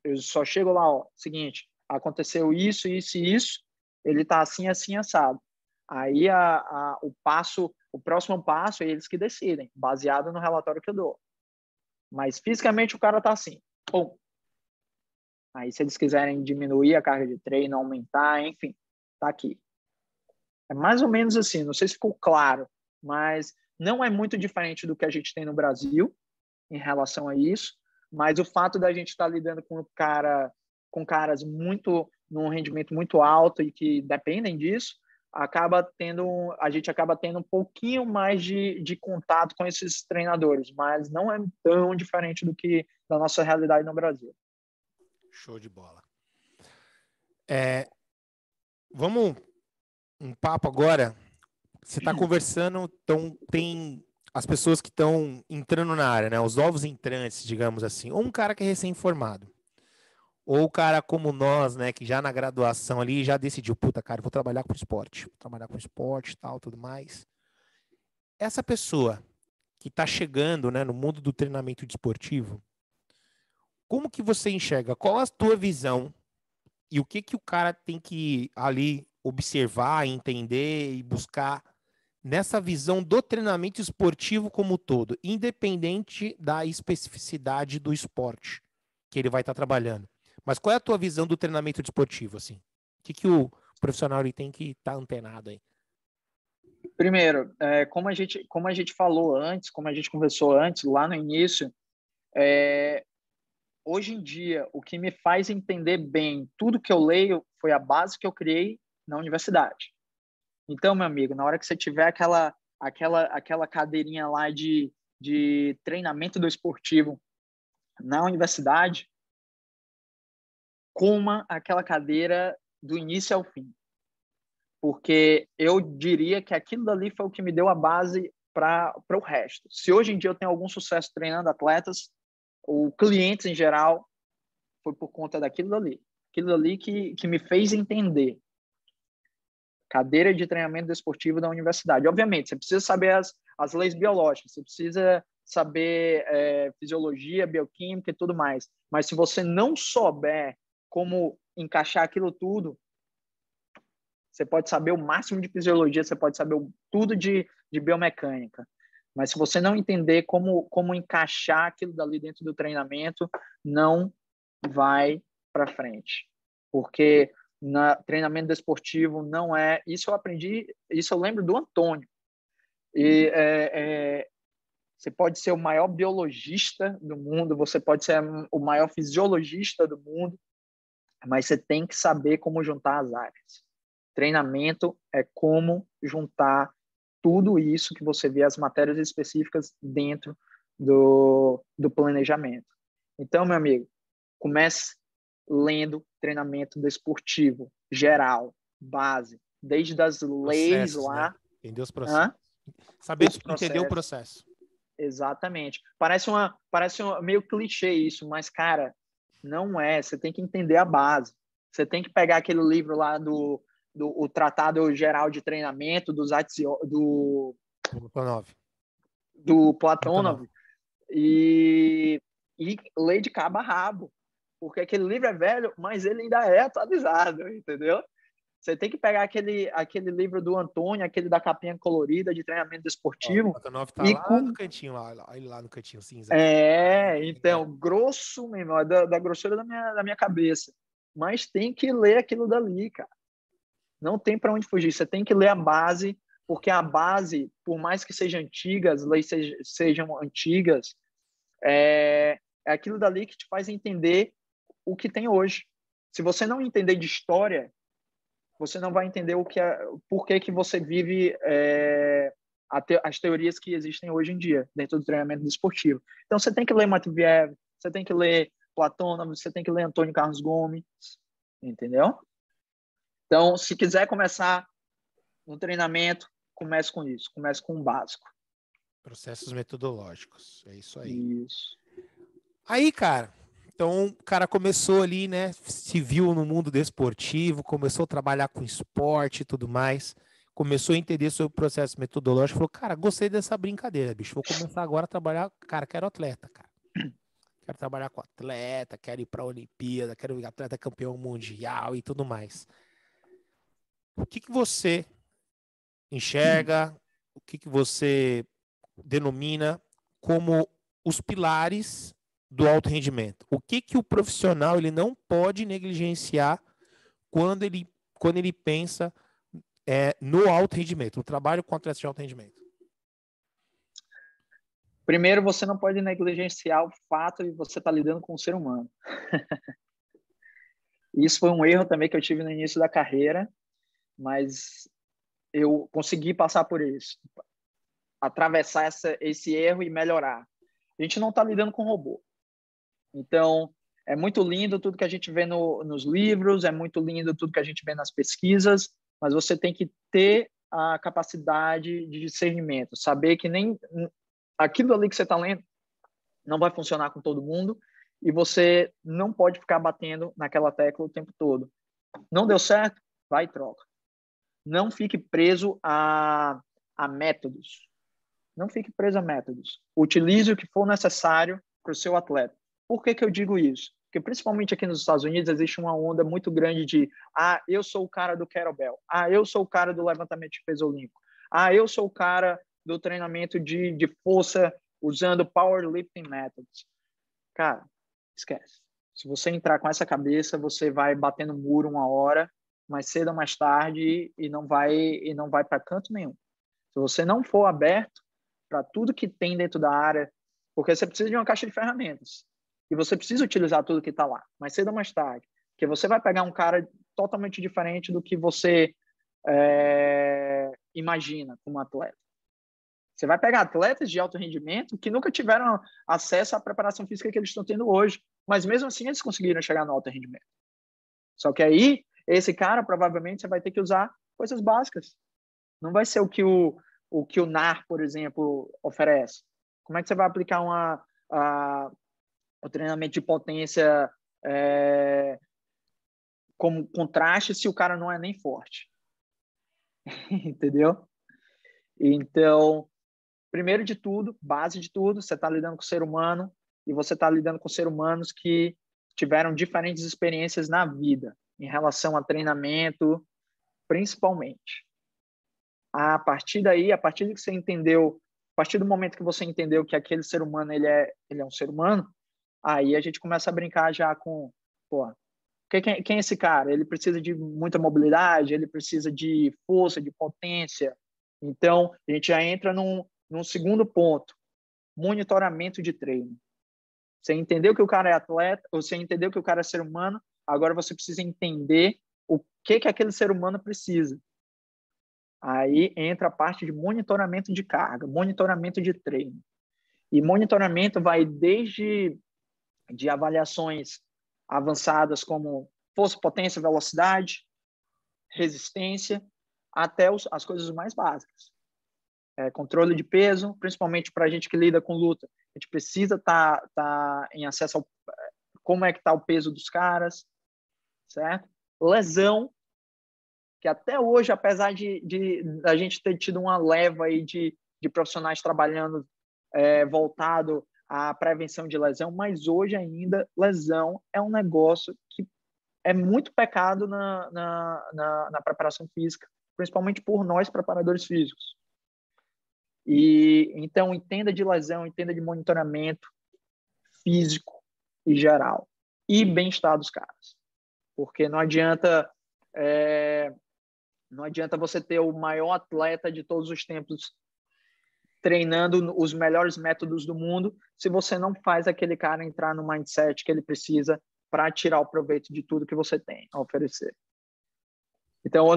eu só chego lá, ó, seguinte, aconteceu isso, isso e isso, ele está assim, assim, assado. Aí o próximo passo é eles que decidem, baseado no relatório que eu dou. Mas fisicamente o cara está assim. Pum. Aí se eles quiserem diminuir a carga de treino, aumentar, enfim, tá aqui. É mais ou menos assim, não sei se ficou claro, mas não é muito diferente do que a gente tem no Brasil em relação a isso, mas o fato da gente estar lidando com caras num rendimento muito alto e que dependem disso, a gente acaba tendo um pouquinho mais de contato com esses treinadores, mas não é tão diferente da nossa realidade no Brasil. Show de bola. Vamos um papo agora. Você está conversando, então tem as pessoas que estão entrando na área, né? Os novos entrantes, digamos assim. Ou um cara que é recém-formado. Ou o cara como nós, né? Que já na graduação ali já decidiu, puta, cara, vou trabalhar com esporte. Vou trabalhar com esporte e tal, tudo mais. Essa pessoa que está chegando, né, no mundo do treinamento desportivo, como que você enxerga? Qual a tua visão? E o que o cara tem que ali observar, entender e buscar nessa visão do treinamento esportivo como um todo, independente da especificidade do esporte que ele vai estar trabalhando. Mas qual é a tua visão do treinamento desportivo, assim? O que o profissional ele tem que estar antenado aí? Primeiro, como a gente falou antes, como a gente conversou antes, lá no início, hoje em dia, o que me faz entender bem tudo que eu leio foi a base que eu criei na universidade. Então, meu amigo, na hora que você tiver aquela cadeirinha lá de treinamento do esportivo na universidade, coma aquela cadeira do início ao fim. Porque eu diria que aquilo dali foi o que me deu a base para o resto. Se hoje em dia eu tenho algum sucesso treinando atletas, ou clientes em geral, foi por conta daquilo dali. Aquilo dali que me fez entender. Cadeira de treinamento desportivo da universidade. Obviamente, você precisa saber as leis biológicas, você precisa saber fisiologia, bioquímica e tudo mais. Mas se você não souber como encaixar aquilo tudo, você pode saber o máximo de fisiologia, você pode saber tudo de biomecânica. Mas se você não entender como encaixar aquilo dali dentro do treinamento, não vai para frente. Porque treinamento desportivo não é... Isso eu aprendi, isso eu lembro do Antônio. E você pode ser o maior biologista do mundo, você pode ser o maior fisiologista do mundo, mas você tem que saber como juntar as áreas. Treinamento é como juntar tudo isso que você vê, as matérias específicas dentro do planejamento. Então, meu amigo, comece lendo treinamento desportivo, geral, base, desde as leis lá. Né? Entender os processos. Saber entender o processo. Exatamente. Parece meio clichê isso, mas, cara, não é. Você tem que entender a base. Você tem que pegar aquele livro lá do Tratado Geral de Treinamento, do Platonov, e ler de cabo a rabo. Porque aquele livro é velho, mas ele ainda é atualizado, entendeu? Você tem que pegar aquele livro do Antônio, aquele da capinha colorida de treinamento desportivo. O Platonov tá lá no cantinho, lá no cantinho cinza. Então, grosso mesmo, da grossura da minha cabeça. Mas tem que ler aquilo dali, cara. Não tem para onde fugir. Você tem que ler a base, porque a base, por mais que seja antiga, as leis sejam antigas, é aquilo dali que te faz entender o que tem hoje. Se você não entender de história, você não vai entender por que você vive as teorias que existem hoje em dia dentro do treinamento desportivo. Então, você tem que ler Matveev, você tem que ler Platonov, você tem que ler Antônio Carlos Gomes, entendeu? Então, se quiser começar no treinamento, comece com isso, comece com o básico. Processos metodológicos, é isso aí. Isso. Aí, cara, então o cara começou ali, né, se viu no mundo desportivo, começou a trabalhar com esporte e tudo mais. começou a entender sobre o processo metodológico, falou, cara, gostei dessa brincadeira, bicho, vou começar agora a trabalhar, cara, quero atleta, cara. Quero trabalhar com atleta, quero ir para a Olimpíada, quero ir atleta campeão mundial e tudo mais. O que você enxerga, o que você denomina como os pilares do alto rendimento? O que o profissional ele não pode negligenciar quando ele pensa no alto rendimento, no trabalho com atletas de alto rendimento? Primeiro, você não pode negligenciar o fato de você estar lidando com um ser humano. Isso foi um erro também que eu tive no início da carreira, mas eu consegui passar por isso, atravessar esse erro e melhorar. A gente não está lidando com robô. Então, é muito lindo tudo que a gente vê nos livros, é muito lindo tudo que a gente vê nas pesquisas, mas você tem que ter a capacidade de discernimento, saber que nem aquilo ali que você está lendo não vai funcionar com todo mundo e você não pode ficar batendo naquela tecla o tempo todo. Não deu certo? Vai e troca. Não fique preso a métodos. Não fique preso a métodos. Utilize o que for necessário para o seu atleta. Por que eu digo isso? Porque principalmente aqui nos Estados Unidos existe uma onda muito grande de eu sou o cara do kettlebell. Eu sou o cara do levantamento de peso olímpico. Eu sou o cara do treinamento de força usando powerlifting methods. Cara, esquece. Se você entrar com essa cabeça, você vai bater no muro uma hora, mais cedo ou mais tarde, e não vai para canto nenhum. Se você não for aberto para tudo que tem dentro da área, porque você precisa de uma caixa de ferramentas, e você precisa utilizar tudo que está lá, mais cedo ou mais tarde, porque você vai pegar um cara totalmente diferente do que você imagina como atleta. Você vai pegar atletas de alto rendimento que nunca tiveram acesso à preparação física que eles estão tendo hoje, mas mesmo assim eles conseguiram chegar no alto rendimento. Só que aí, esse cara, provavelmente, você vai ter que usar coisas básicas. Não vai ser o que o NAR, por exemplo, oferece. Como é que você vai aplicar o treinamento de potência como contraste se o cara não é nem forte? Entendeu? Então, primeiro de tudo, base de tudo, você está lidando com o ser humano e você está lidando com seres humanos que tiveram diferentes experiências na vida em relação a treinamento, principalmente. A partir daí, a partir do que você entendeu, a partir do momento que você entendeu que aquele ser humano ele é um ser humano, aí a gente começa a brincar já com, quem é esse cara? Ele precisa de muita mobilidade, ele precisa de força, de potência. Então, a gente já entra num segundo ponto, monitoramento de treino. Você entendeu que o cara é atleta, você entendeu que o cara é ser humano, agora você precisa entender o que aquele ser humano precisa. Aí entra a parte de monitoramento de carga, monitoramento de treino. E monitoramento vai desde de avaliações avançadas como força, potência, velocidade, resistência, até as coisas mais básicas. Controle de peso, principalmente para a gente que lida com luta. A gente precisa tá em acesso ao como é que está o peso dos caras, certo? Lesão, que até hoje, apesar de a gente ter tido uma leva aí de profissionais trabalhando voltado à prevenção de lesão, mas hoje ainda lesão é um negócio que é muito pecado na preparação física, principalmente por nós, preparadores físicos. E então, entenda de lesão, entenda de monitoramento físico e geral e bem-estar dos caras. Porque não adianta você ter o maior atleta de todos os tempos treinando os melhores métodos do mundo se você não faz aquele cara entrar no mindset que ele precisa para tirar o proveito de tudo que você tem a oferecer. Então,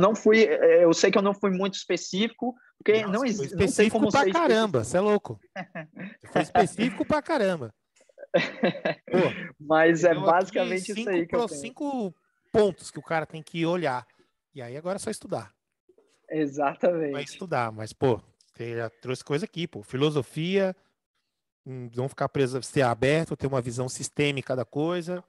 eu sei que eu não fui muito específico, porque não tem como pra ser caramba, você é louco. Foi específico pra caramba. Pô, mas é basicamente isso aí que eu penso. 5 pontos que o cara tem que olhar. E aí agora é só estudar. Exatamente. Vai estudar, mas, você já trouxe coisa aqui, filosofia, não ficar preso, ser aberto, ter uma visão sistêmica da coisa,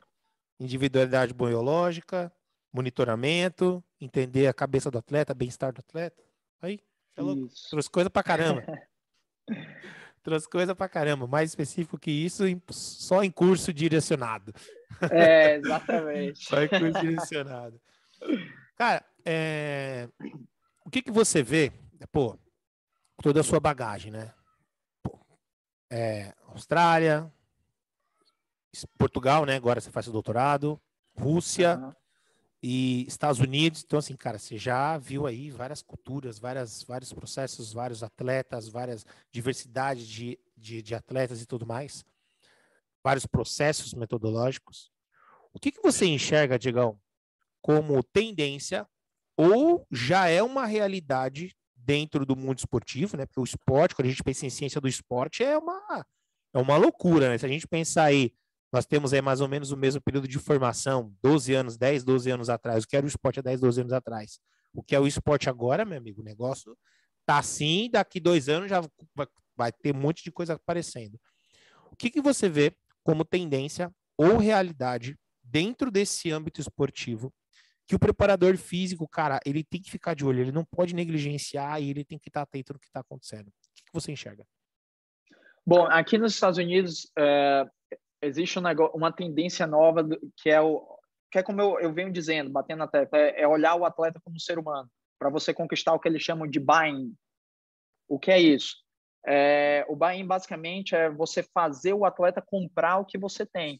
individualidade biológica, monitoramento, entender a cabeça do atleta, bem-estar do atleta. Aí, é louco. Isso. Trouxe coisa pra caramba. Trouxe coisa pra caramba. Mais específico que isso, só em curso direcionado. Exatamente. Só em curso direcionado. Cara, o que você vê, pô, toda a sua bagagem, né? Pô, Austrália, Portugal, né? Agora você faz seu doutorado, Rússia e Estados Unidos. Então, assim, cara, você já viu aí várias culturas, vários processos, vários atletas, várias diversidades de atletas e tudo mais, vários processos metodológicos. O que você enxerga, Diegão, como tendência ou já é uma realidade dentro do mundo esportivo, né? Porque o esporte, quando a gente pensa em ciência do esporte, é uma loucura, né? Se a gente pensar aí, nós temos aí mais ou menos o mesmo período de formação, 12 anos, 10, 12 anos atrás, o que era o esporte há 10, 12 anos atrás. O que é o esporte agora, meu amigo, o negócio tá assim, daqui 2 anos já vai ter um monte de coisa aparecendo. O que você vê como tendência ou realidade dentro desse âmbito esportivo que o preparador físico, cara, ele tem que ficar de olho, ele não pode negligenciar e ele tem que estar atento no que está acontecendo. O que você enxerga? Bom, aqui nos Estados Unidos existe uma tendência nova que é como eu venho dizendo, batendo na tecla, é olhar o atleta como um ser humano, para você conquistar o que eles chamam de buy-in. O que é isso? O buy-in, basicamente, é você fazer o atleta comprar o que você tem.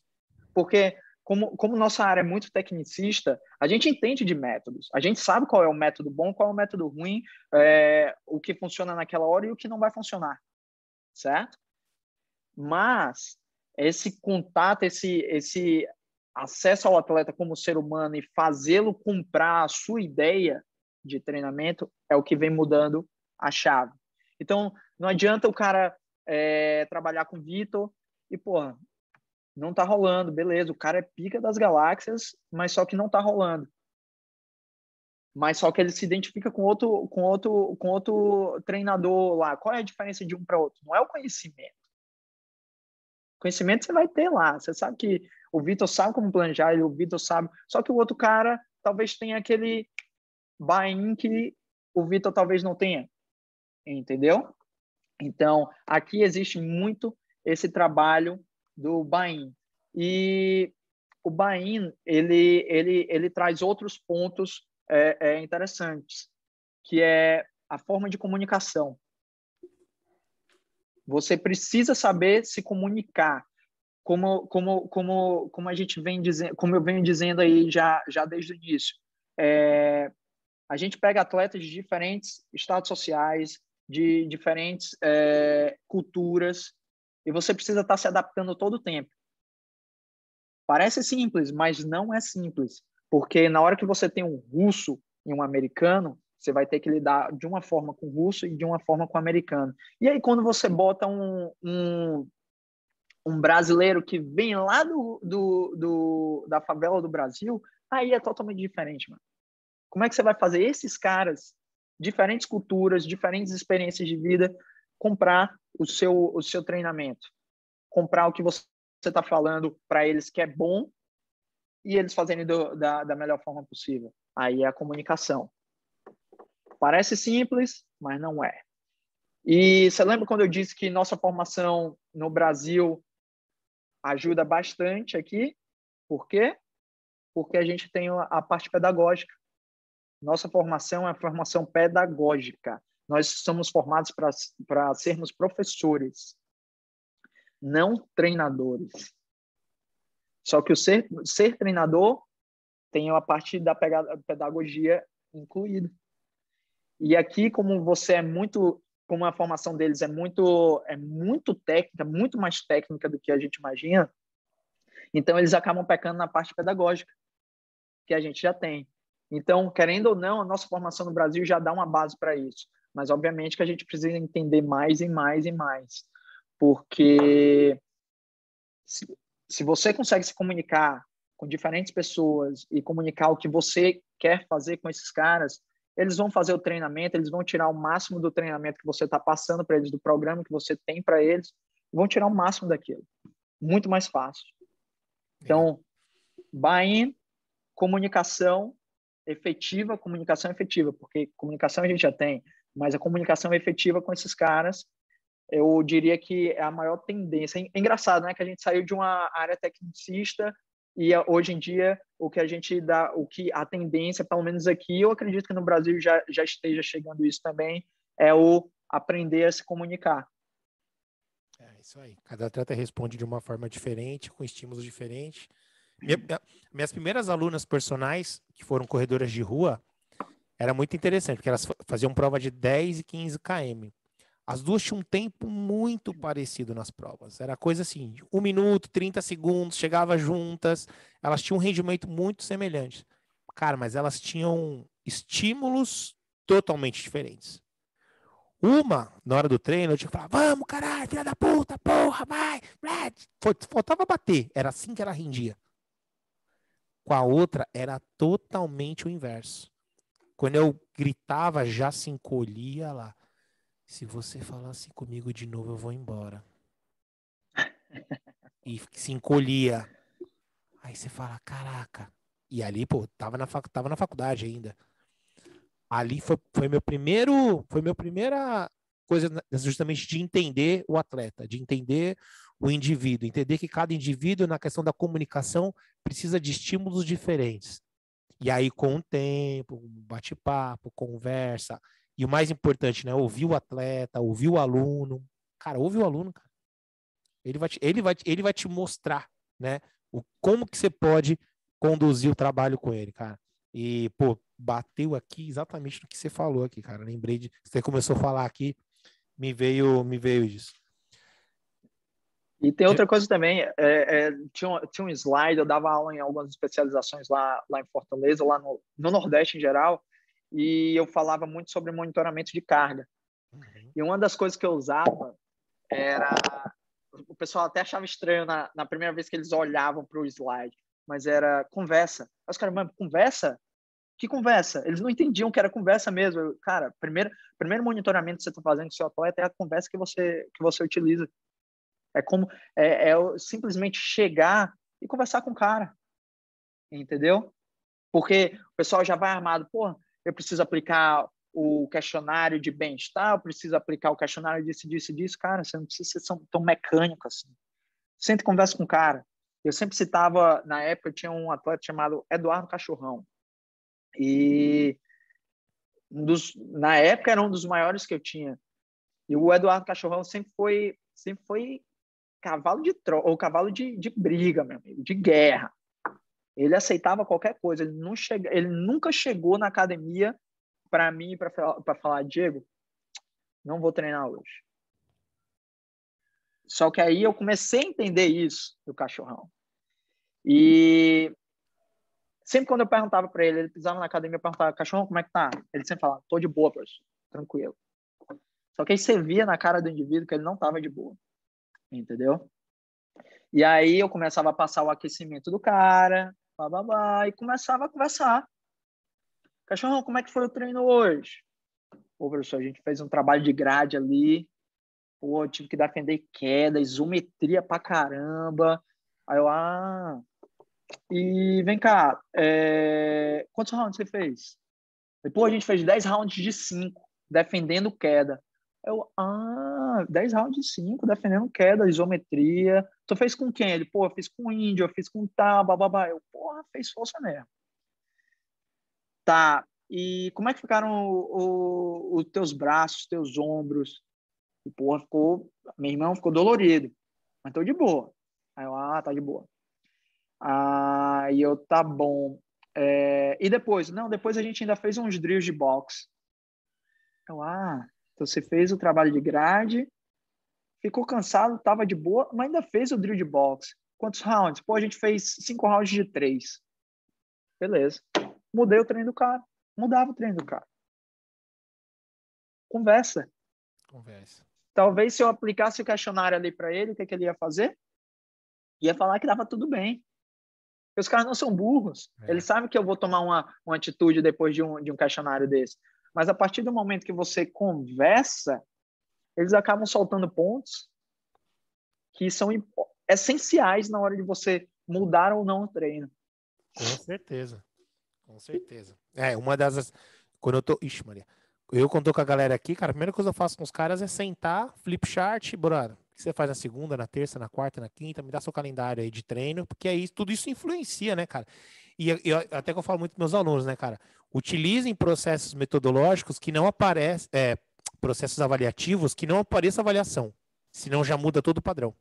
Porque, como nossa área é muito tecnicista, a gente entende de métodos. A gente sabe qual é o método bom, qual é o método ruim, o que funciona naquela hora e o que não vai funcionar. Certo? Mas esse contato, esse acesso ao atleta como ser humano e fazê-lo comprar a sua ideia de treinamento é o que vem mudando a chave. Então, não adianta o cara trabalhar com o Vitor e, pô, não tá rolando, beleza, o cara é pica das galáxias, mas só que não tá rolando. Mas só que ele se identifica com outro treinador lá. Qual é a diferença de um para outro? Não é o conhecimento. Conhecimento você vai ter lá. Você sabe que o Vitor sabe como planejar, o Vitor sabe. Só que o outro cara talvez tenha aquele buy-in que o Vitor talvez não tenha. Entendeu? Então, aqui existe muito esse trabalho do buy-in. E o buy-in, ele traz outros pontos interessantes, que é a forma de comunicação. Você precisa saber se comunicar, como a gente vem dizendo, como eu venho dizendo aí já desde o início. A gente pega atletas de diferentes estados sociais, de diferentes culturas, e você precisa estar se adaptando todo o tempo. Parece simples, mas não é simples, porque na hora que você tem um russo e um americano, você vai ter que lidar de uma forma com o russo e de uma forma com o americano. E aí, quando você bota um brasileiro que vem lá da favela do Brasil, aí é totalmente diferente, mano. Como é que você vai fazer esses caras, diferentes culturas, diferentes experiências de vida, comprar o seu treinamento? Comprar o que você está falando para eles que é bom e eles fazerem da melhor forma possível. Aí é a comunicação. Parece simples, mas não é. E você lembra quando eu disse que nossa formação no Brasil ajuda bastante aqui? Por quê? Porque a gente tem a parte pedagógica. Nossa formação é a formação pedagógica. Nós somos formados para sermos professores, não treinadores. Só que o ser treinador tem a parte da pedagogia incluída. E aqui, como a formação deles é muito técnica, muito mais técnica do que a gente imagina, então eles acabam pecando na parte pedagógica, que a gente já tem. Então, querendo ou não, a nossa formação no Brasil já dá uma base para isso. Mas, obviamente, que a gente precisa entender mais e mais e mais. Porque se você consegue se comunicar com diferentes pessoas e comunicar o que você quer fazer com esses caras, eles vão fazer o treinamento, eles vão tirar o máximo do treinamento que você está passando para eles, do programa que você tem para eles, vão tirar o máximo daquilo. Muito mais fácil. Então, buy-in, comunicação efetiva, porque comunicação a gente já tem. Mas a comunicação efetiva com esses caras, eu diria que é a maior tendência. É engraçado, né? Que a gente saiu de uma área tecnicista e hoje em dia o que a gente dá, o que a tendência, pelo menos aqui, eu acredito que no Brasil já esteja chegando isso também, é o aprender a se comunicar. É isso aí. Cada atleta responde de uma forma diferente, com estímulos diferentes. Minhas primeiras alunas personais, que foram corredoras de rua, era muito interessante, porque elas faziam prova de 10 e 15 km. As duas tinham um tempo muito parecido nas provas. Era coisa assim, 1 minuto, 30 segundos, chegava juntas. Elas tinham um rendimento muito semelhante. Cara, mas elas tinham estímulos totalmente diferentes. Uma, na hora do treino, eu tinha que falar, vamos, caralho, filha da puta, porra, vai. Faltava bater. Era assim que ela rendia. Com a outra, era totalmente o inverso. Quando eu gritava, já se encolhia lá. Se você falar assim comigo de novo, eu vou embora. E se encolhia. Aí você fala, caraca. E ali, pô, tava na faculdade ainda. Ali foi meu primeira coisa justamente de entender o atleta, de entender o indivíduo, entender que cada indivíduo, na questão da comunicação, precisa de estímulos diferentes. E aí, com o tempo, bate-papo, conversa, e o mais importante, né, ouvir o atleta, ouvir o aluno. Cara, ouve o aluno, cara. Ele vai te mostrar, né, como que você pode conduzir o trabalho com ele, cara. E, pô, bateu aqui exatamente no que você falou aqui, cara. Lembrei de. Você começou a falar aqui, me veio disso. E tem outra coisa também, tinha um slide, eu dava aula em algumas especializações lá em Fortaleza, lá no Nordeste em geral, e eu falava muito sobre monitoramento de carga. Uhum. E uma das coisas que eu usava era... O pessoal até achava estranho na primeira vez que eles olhavam para o slide, mas era conversa. Aí os caras, mano, conversa? Que conversa? Eles não entendiam que era conversa mesmo. Cara, primeiro monitoramento que você está fazendo com o seu atleta é a conversa que você utiliza. É como simplesmente chegar e conversar com o cara, entendeu? Porque o pessoal já vai armado, pô, eu preciso aplicar o questionário de bem-estar, eu preciso aplicar o questionário disso. Cara, você não precisa ser tão mecânico assim. Senta e conversa com o cara. Eu sempre citava, na época, tinha um atleta chamado Eduardo Cachorrão. E na época era um dos maiores que eu tinha. E o Eduardo Cachorrão sempre foi cavalo de troca, ou cavalo de briga, meu amigo, de guerra. Ele aceitava qualquer coisa. Ele nunca chegou na academia para mim para falar, Diego, não vou treinar hoje. Só que aí eu comecei a entender isso do Cachorrão. E sempre quando eu perguntava para ele pisava na academia, eu perguntava, Cachorrão, como é que tá? Ele sempre falava, tô de boa, professor, tranquilo. Só que aí você via na cara do indivíduo que ele não tava de boa, entendeu? E aí eu começava a passar o aquecimento do cara, e começava a conversar. Cachorrão, como é que foi o treino hoje? Pô, professor, a gente fez um trabalho de grade ali. Pô, eu tive que defender queda, isometria pra caramba. Aí eu, e vem cá, quantos rounds você fez? Depois a gente fez 10 rounds de 5, defendendo queda. Eu, 10 rounds de 5, defendendo queda, isometria. Tu fez com quem? Ele, pô, eu fiz com o índio, eu fiz com tal, bababá. Eu, porra, fez força mesmo. Tá, e como é que ficaram os teus braços, teus ombros? E, porra, meu irmão ficou dolorido, mas tô de boa. Aí eu, tá de boa. E eu, tá bom. E depois? Não, depois a gente ainda fez uns drills de boxe. Eu, então você fez o trabalho de grade, ficou cansado, tava de boa, mas ainda fez o drill de boxe. Quantos rounds? Pô, a gente fez 5 rounds de 3. Beleza. Mudei o treino do cara. Mudava o treino do cara. Conversa. Talvez se eu aplicasse o questionário ali para ele, o que ele ia fazer? Ia falar que dava tudo bem. Porque os caras não são burros. Eles sabem que eu vou tomar uma atitude depois de um questionário desse. Mas a partir do momento que você conversa, eles acabam soltando pontos que são essenciais na hora de você mudar ou não o treino. Com certeza. Com certeza. Uma das... Quando eu tô... Ixi, Maria. Eu, quando tô com a galera aqui, cara, a primeira coisa que eu faço com os caras é sentar, flip chart, brother. O que você faz na segunda, na terça, na quarta, na quinta? Me dá seu calendário aí de treino, porque aí tudo isso influencia, né, cara? Até que eu falo muito com meus alunos, né, cara? Utilizem processos metodológicos que não aparecem, processos avaliativos que não apareça avaliação. Senão já muda todo o padrão.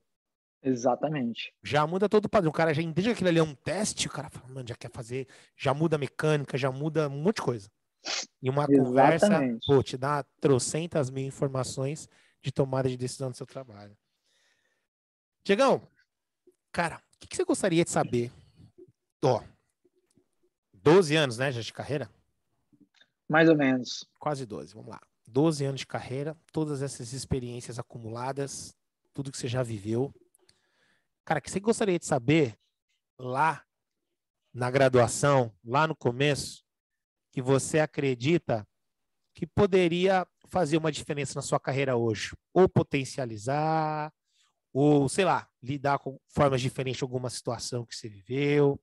Exatamente. Já muda todo o padrão. O cara já entende que aquilo ali é um teste, o cara fala, mano, já quer fazer, já muda a mecânica, já muda um monte de coisa. E uma conversa, Exatamente. pô, te dá trocentas mil informações de tomada de decisão do seu trabalho. Diegão, cara, o que você gostaria de saber? Ó, 12 anos, né, já de carreira? Mais ou menos. Quase 12, vamos lá. 12 anos de carreira, todas essas experiências acumuladas, tudo que você já viveu. Cara, o que você gostaria de saber lá na graduação, lá no começo, que você acredita que poderia fazer uma diferença na sua carreira hoje? Ou potencializar, ou, sei lá, lidar com formas diferentes de alguma situação que você viveu.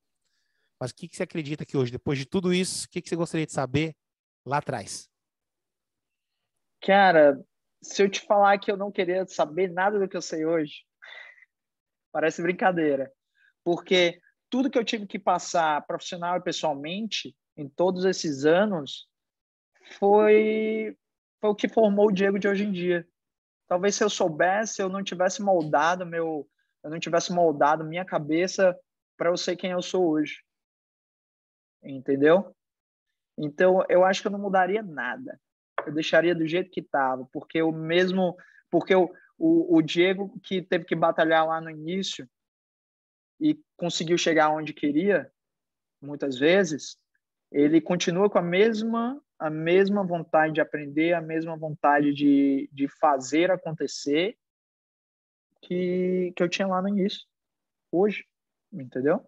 Mas o que você acredita que hoje, depois de tudo isso, o que você gostaria de saber lá atrás? Cara, se eu te falar que eu não queria saber nada do que eu sei hoje, parece brincadeira. Porque tudo que eu tive que passar profissional e pessoalmente em todos esses anos foi o que formou o Diego de hoje em dia. Talvez se eu soubesse, eu não tivesse moldado minha cabeça para eu ser quem eu sou hoje. Entendeu? Então, eu acho que eu não mudaria nada. Eu deixaria do jeito que estava, porque o Diego que teve que batalhar lá no início e conseguiu chegar onde queria, muitas vezes, ele continua com a mesma vontade de aprender, a mesma vontade de fazer acontecer que eu tinha lá no início, hoje, entendeu?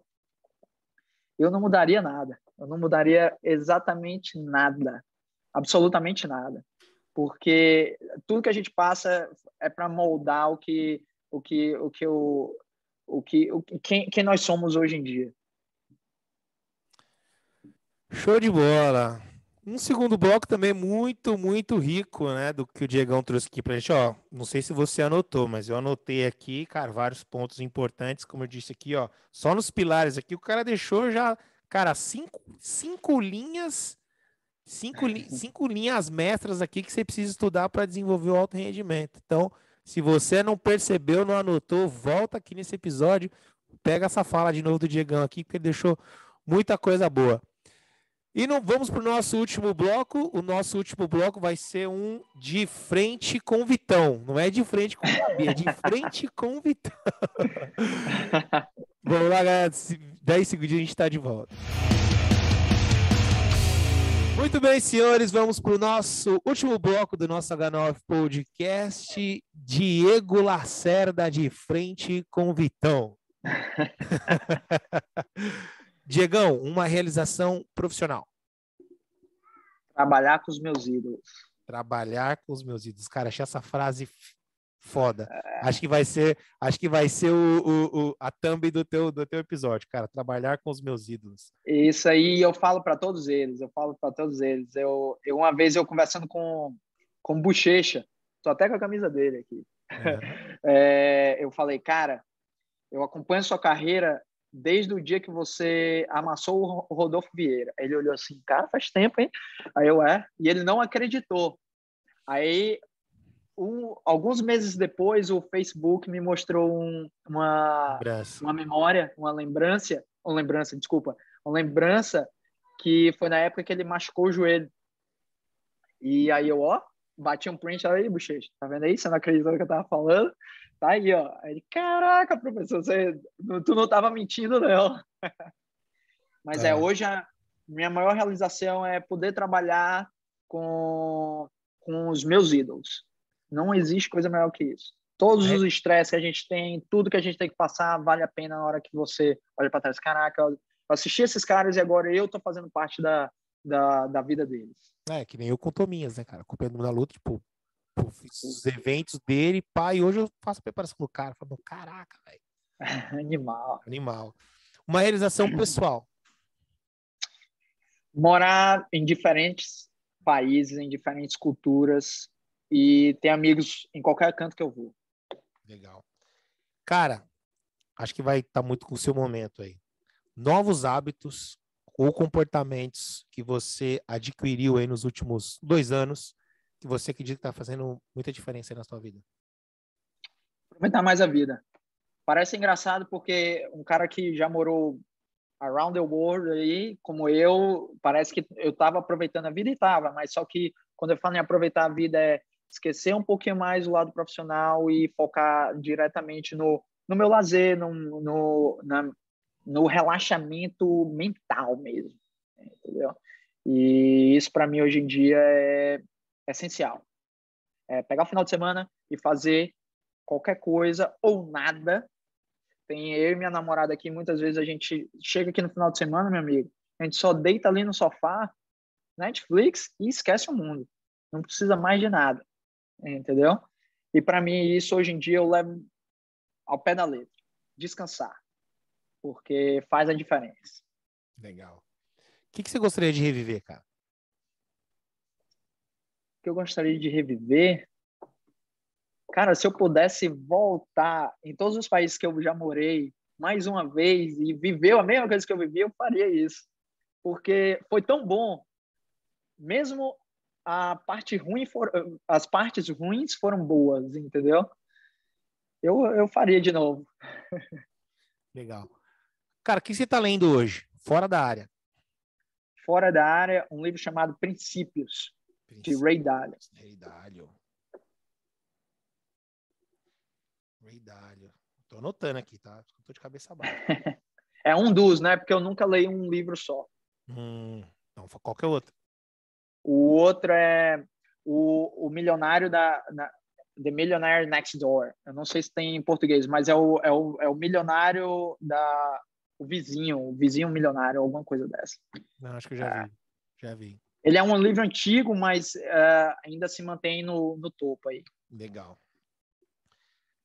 Eu não mudaria nada. Eu não mudaria exatamente nada, absolutamente nada, porque tudo que a gente passa é para moldar quem nós somos hoje em dia. Show de bola. Um segundo bloco também muito, muito rico, né, do que o Diegão trouxe aqui pra gente. Ó, não sei se você anotou, mas eu anotei aqui, cara, vários pontos importantes, como eu disse aqui, ó, só nos pilares aqui, o cara deixou já, cara, cinco linhas, cinco linhas mestras aqui que você precisa estudar para desenvolver o alto rendimento. Então, se você não percebeu, não anotou, volta aqui nesse episódio, pega essa fala de novo do Diegão aqui, porque ele deixou muita coisa boa. E não vamos para o nosso último bloco. O nosso último bloco vai ser um de frente com o Vitão. Não é de frente com o Gabi, é de frente com o Vitão. Vamos lá, galera. 10 segundinhos a gente está de volta. Muito bem, senhores. Vamos para o nosso último bloco do nosso H9 Podcast. Diego Lacerda de frente com o Vitão. Diegão, uma realização profissional. Trabalhar com os meus ídolos. Trabalhar com os meus ídolos. Cara, achei essa frase foda. Acho que vai ser a thumb do teu episódio, cara. Trabalhar com os meus ídolos. Isso aí eu falo para todos eles. Uma vez eu conversando com o Bochecha, tô até com a camisa dele aqui. Uhum. Eu falei, cara, eu acompanho sua carreira desde o dia que você amassou o Rodolfo Vieira. Ele olhou assim, cara, faz tempo, hein? Aí e ele não acreditou. Aí, alguns meses depois, o Facebook me mostrou uma lembrança que foi na época que ele machucou o joelho. E aí bati um print aí, Bochecha, tá vendo aí? Você não acreditou no que eu tava falando? Tá aí, ó. Aí, caraca, professor, tu não tava mentindo, não. Mas hoje a minha maior realização é poder trabalhar com os meus ídolos. Não existe coisa melhor que isso. Todos os estresses que a gente tem, tudo que a gente tem que passar, vale a pena na hora que você olha para trás. Caraca, eu assisti esses caras e agora eu tô fazendo parte da vida deles. Que nem eu com Tominhas, né, cara? Acompanhando na luta, tipo, fiz os eventos dele, pá, e hoje eu faço a preparação do cara. Falo, caraca, velho. Animal. Uma realização pessoal. Morar em diferentes países, em diferentes culturas e ter amigos em qualquer canto que eu vou. Legal. Cara, acho que vai estar muito com o seu momento aí. Novos hábitos ou comportamentos que você adquiriu aí nos últimos 2 anos, que você acredita que está fazendo muita diferença aí na sua vida? Aproveitar mais a vida. Parece engraçado porque um cara que já morou around the world aí, como eu, parece que eu estava aproveitando a vida e estava, mas só que quando eu falo em aproveitar a vida é esquecer um pouquinho mais o lado profissional e focar diretamente no meu lazer, no relaxamento mental mesmo, entendeu? E isso para mim hoje em dia é essencial. É pegar o final de semana e fazer qualquer coisa ou nada. Tem eu e minha namorada aqui, muitas vezes a gente chega aqui no final de semana, meu amigo, a gente só deita ali no sofá, Netflix e esquece o mundo. Não precisa mais de nada, entendeu? E para mim isso hoje em dia eu levo ao pé da letra. Descansar, porque faz a diferença. Legal. O que você gostaria de reviver, cara? O que eu gostaria de reviver, cara, se eu pudesse voltar em todos os países que eu já morei mais uma vez e viver a mesma coisa que eu vivi, eu faria isso. Porque foi tão bom, mesmo a parte ruim as partes ruins foram boas, entendeu? Eu faria de novo. Legal. Cara, o que você está lendo hoje? Fora da área. Fora da área, um livro chamado Princípios, de Ray Dalio. Ray Dalio. Tô anotando aqui, tá? Tô de cabeça baixa. É um dos, né? Porque eu nunca leio um livro só. Não, qualquer outro. O outro é o Milionário The Millionaire Next Door. Eu não sei se tem em português, mas é o milionário o vizinho milionário, alguma coisa dessa. Não, acho que eu já vi. Ele é um livro antigo, mas ainda se mantém no topo aí. Legal.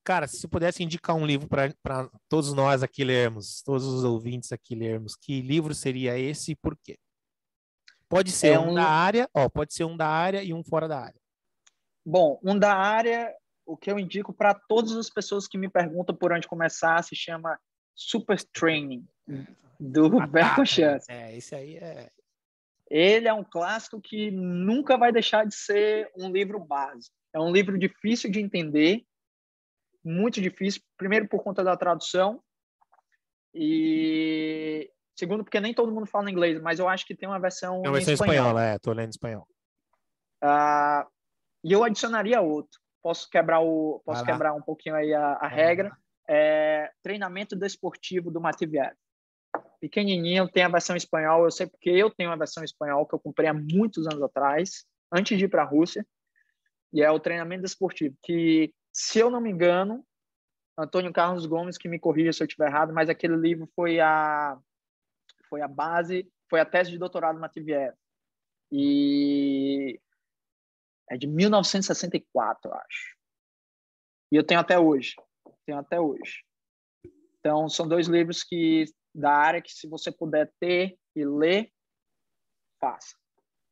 Cara, se você pudesse indicar um livro para todos nós aqui lermos, todos os ouvintes aqui lermos, que livro seria esse e por quê? Pode ser da área, pode ser um da área e um fora da área. Bom, um da área, o que eu indico para todas as pessoas que me perguntam por onde começar, se chama Super Training, do Bertrand Russell. Esse aí é... Ele é um clássico que nunca vai deixar de ser um livro base. É um livro difícil de entender, muito difícil, primeiro por conta da tradução e segundo porque nem todo mundo fala inglês, mas eu acho que tem uma versão em espanhol. Tô lendo em espanhol. E eu adicionaria outro. Posso quebrar um pouquinho aí a regra. Treinamento desportivo do Matveev. Pequenininho, tem a versão em espanhol. Eu sei porque eu tenho a versão em espanhol que eu comprei há muitos anos atrás, antes de ir para a Rússia. E é o treinamento desportivo, que, se eu não me engano, Antônio Carlos Gomes, que me corrija se eu estiver errado, mas aquele livro foi a base, foi a tese de doutorado do Matveev. E é de 1964, eu acho. E eu tenho até hoje. Então, são 2 livros da área que, se você puder ter e ler, faça.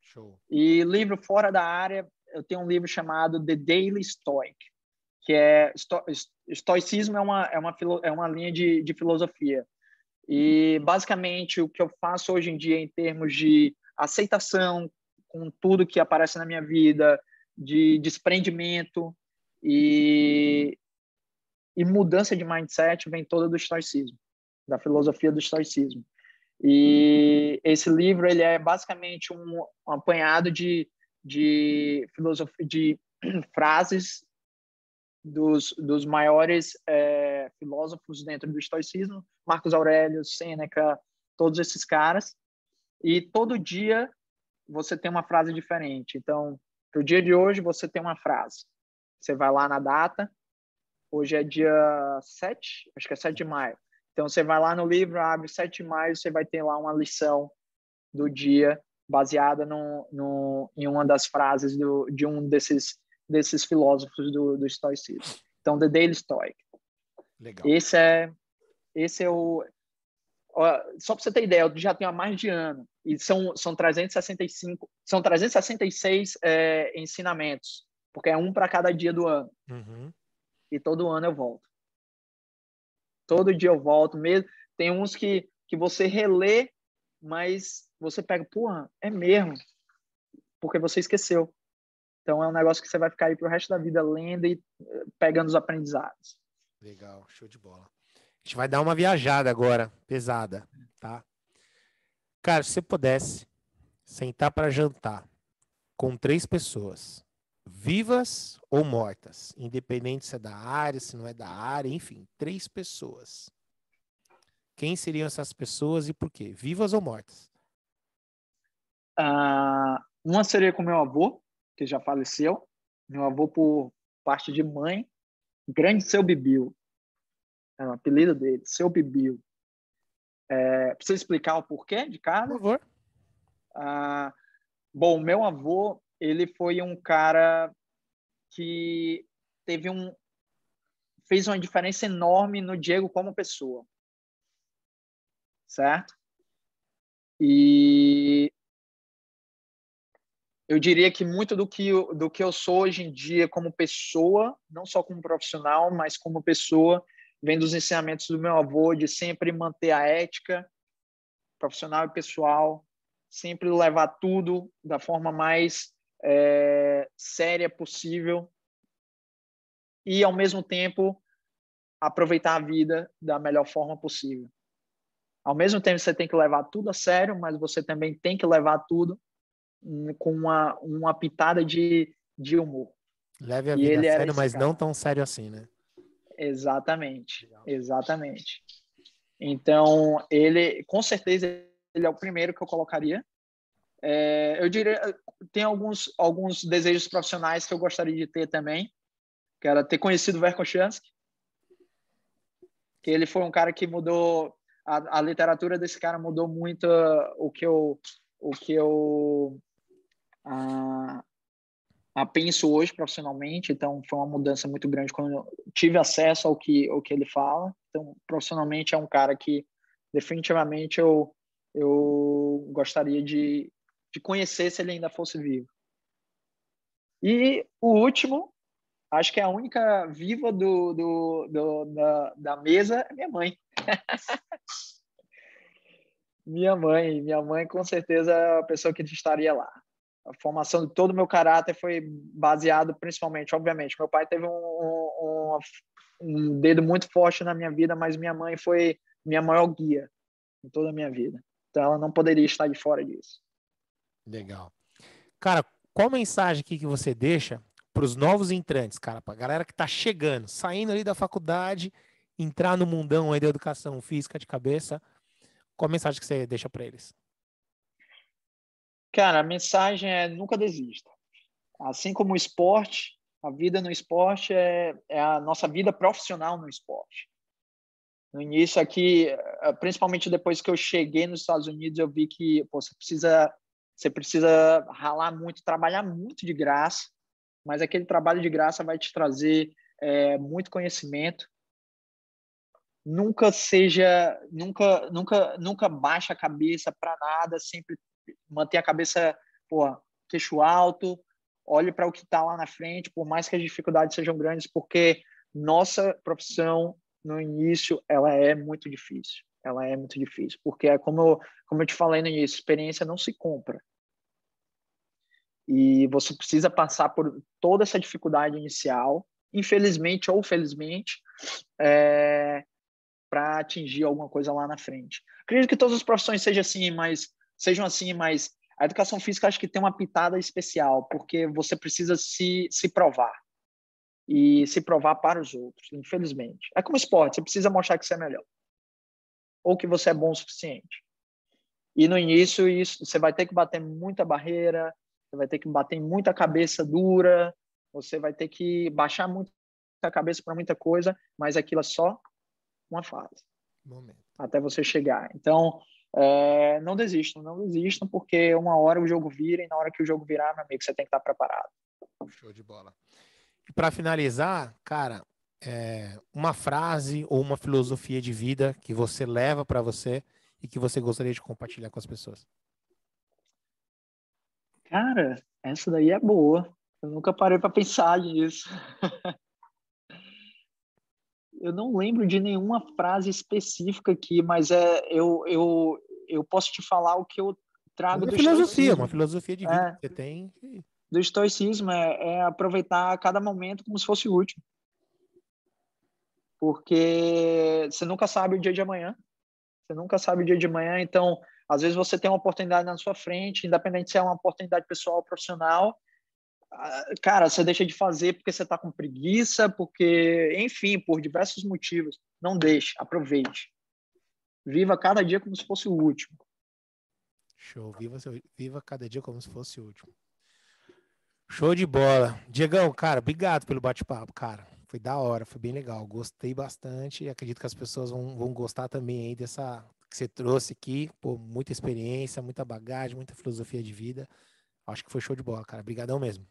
Show. E livro fora da área, eu tenho um livro chamado The Daily Stoic, que é... Estoicismo é uma linha de filosofia. E, basicamente, o que eu faço hoje em dia em termos de aceitação com tudo que aparece na minha vida, de desprendimento e mudança de mindset vem toda do estoicismo, da filosofia do estoicismo. E esse livro ele é basicamente um apanhado de filosofia, de frases dos maiores filósofos dentro do estoicismo, Marcos Aurélio, Sêneca, todos esses caras. E todo dia você tem uma frase diferente. Então, para o dia de hoje, você tem uma frase. Você vai lá na data. Hoje é dia 7, acho que é 7 de maio. Então, você vai lá no livro, abre 7 de maio, você vai ter lá uma lição do dia baseada em uma das frases de um desses filósofos do estoicismo. Então, The Daily Stoic. Legal. Esse é só para você ter ideia, eu já tenho há mais de ano, e são 366 ensinamentos, porque é um para cada dia do ano. Uhum. E todo ano eu volto. Todo dia eu volto mesmo. Tem uns que você relê, mas você pega, porra, é mesmo, porque você esqueceu. Então é um negócio que você vai ficar aí pro resto da vida lendo e pegando os aprendizados. Legal, show de bola. A gente vai dar uma viajada agora, pesada, tá? Cara, se você pudesse sentar para jantar com 3 pessoas, vivas ou mortas, independente se é da área, se não é da área, enfim, 3 pessoas. Quem seriam essas pessoas e por quê? Vivas ou mortas? Uma seria com meu avô, que já faleceu. Meu avô por parte de mãe, grande Seu Bibil. É o apelido dele, Seu Bibil. Precisa explicar o porquê de Por cada? favor. Bom, meu avô, ele foi um cara que fez uma diferença enorme no Diego como pessoa, certo? E eu diria que muito do que eu sou hoje em dia como pessoa, não só como profissional, mas como pessoa, vem dos ensinamentos do meu avô de sempre manter a ética profissional e pessoal, sempre levar tudo da forma mais séria possível e, ao mesmo tempo, aproveitar a vida da melhor forma possível. Ao mesmo tempo, você tem que levar tudo a sério, mas você também tem que levar tudo com uma pitada de humor. Leve a E vida a ele era sério, esse mas não cara. tão sério assim, né? Exatamente, Legal. exatamente. Então, ele, com certeza, ele é o primeiro que eu colocaria. Eu diria, tem alguns desejos profissionais que eu gostaria de ter também, que era ter conhecido o Verkhoshansky, que ele foi um cara que mudou, a literatura desse cara mudou muito o que eu penso hoje profissionalmente, então foi uma mudança muito grande quando eu tive acesso ao que ele fala. Então, profissionalmente é um cara que definitivamente eu gostaria de conhecer se ele ainda fosse vivo. E o último, acho que é a única viva da mesa é minha mãe. Minha mãe com certeza é a pessoa que estaria lá. A formação de todo o meu caráter foi baseado principalmente, obviamente, meu pai teve um dedo muito forte na minha vida, mas minha mãe foi minha maior guia em toda a minha vida. Então ela não poderia estar de fora disso. Legal. Cara, qual mensagem aqui que você deixa para os novos entrantes, cara, para a galera que está chegando, saindo ali da faculdade, entrar no mundão aí da educação física de cabeça? Qual a mensagem que você deixa para eles? Cara, a mensagem é nunca desista. Assim como o esporte, a vida no esporte é a nossa vida profissional no esporte. No início aqui, principalmente depois que eu cheguei nos Estados Unidos, eu vi que você precisa ralar muito, trabalhar muito de graça, mas aquele trabalho de graça vai te trazer muito conhecimento. Nunca baixa a cabeça para nada, sempre mantenha a cabeça, queixo alto, olhe para o que está lá na frente, por mais que as dificuldades sejam grandes, porque nossa profissão no início ela é muito difícil. Ela é muito difícil, porque é como eu te falei no início, experiência não se compra. E você precisa passar por toda essa dificuldade inicial, infelizmente ou felizmente, para atingir alguma coisa lá na frente. Acredito que todas as profissões sejam assim, mas a educação física acho que tem uma pitada especial, porque você precisa se provar e se provar para os outros, infelizmente. É como esporte, você precisa mostrar que você é melhor ou que você é bom o suficiente. E no início isso, você vai ter que bater muita barreira, você vai ter que bater muita cabeça dura, você vai ter que baixar muito a cabeça para muita coisa, mas aquilo é só uma fase. Momento. Até você chegar. Então, não desistam, porque uma hora o jogo vira e na hora que o jogo virar, meu amigo, você tem que estar preparado. Show de bola. E para finalizar, cara, uma frase ou uma filosofia de vida que você leva para você e que você gostaria de compartilhar com as pessoas? Cara, essa daí é boa. Eu nunca parei para pensar nisso. Eu não lembro de nenhuma frase específica aqui, mas eu posso te falar o que eu trago do Uma estoicismo. filosofia de vida que você tem. Do estoicismo é aproveitar cada momento como se fosse o último. Porque você nunca sabe o dia de amanhã. Você nunca sabe o dia de amanhã, então, às vezes você tem uma oportunidade na sua frente, independente se é uma oportunidade pessoal ou profissional, cara, você deixa de fazer porque você está com preguiça, porque, enfim, por diversos motivos. Não deixe, aproveite. Viva cada dia como se fosse o último. Show, viva cada dia como se fosse o último. Show de bola. Diegão, cara, obrigado pelo bate-papo, cara. Foi da hora, foi bem legal. Gostei bastante e acredito que as pessoas vão gostar também aí dessa que você trouxe aqui. Pô, muita experiência, muita bagagem, muita filosofia de vida. Acho que foi show de bola, cara. Obrigadão mesmo.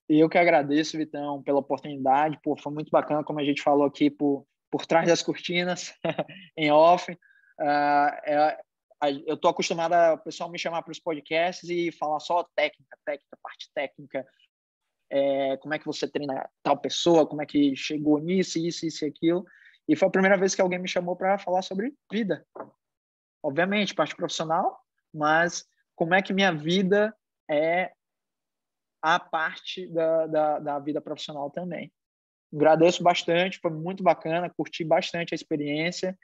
E eu que agradeço, Vitão, pela oportunidade. Pô, foi muito bacana, como a gente falou aqui, por trás das cortinas, em off. Eu estou acostumado a o pessoal me chamar para os podcasts e falar só técnica, parte técnica. Como é que você treina tal pessoa, como é que chegou nisso, isso e aquilo. E foi a primeira vez que alguém me chamou para falar sobre vida. Obviamente, parte profissional, mas como é que minha vida é a parte da vida profissional também. Agradeço bastante, foi muito bacana, curti bastante a experiência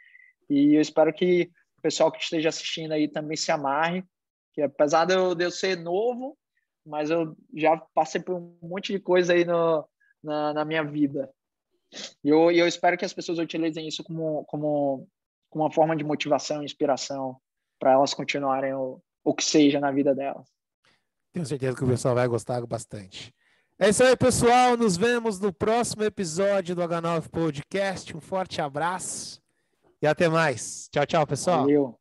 e eu espero que o pessoal que esteja assistindo aí também se amarre, que apesar de eu ser novo, mas eu já passei por um monte de coisa aí na minha vida. E eu espero que as pessoas utilizem isso como uma forma de motivação e inspiração para elas continuarem o que seja na vida delas. Tenho certeza que o pessoal vai gostar bastante. É isso aí, pessoal. Nos vemos no próximo episódio do H9 Podcast. Um forte abraço e até mais. Tchau, tchau, pessoal. Valeu.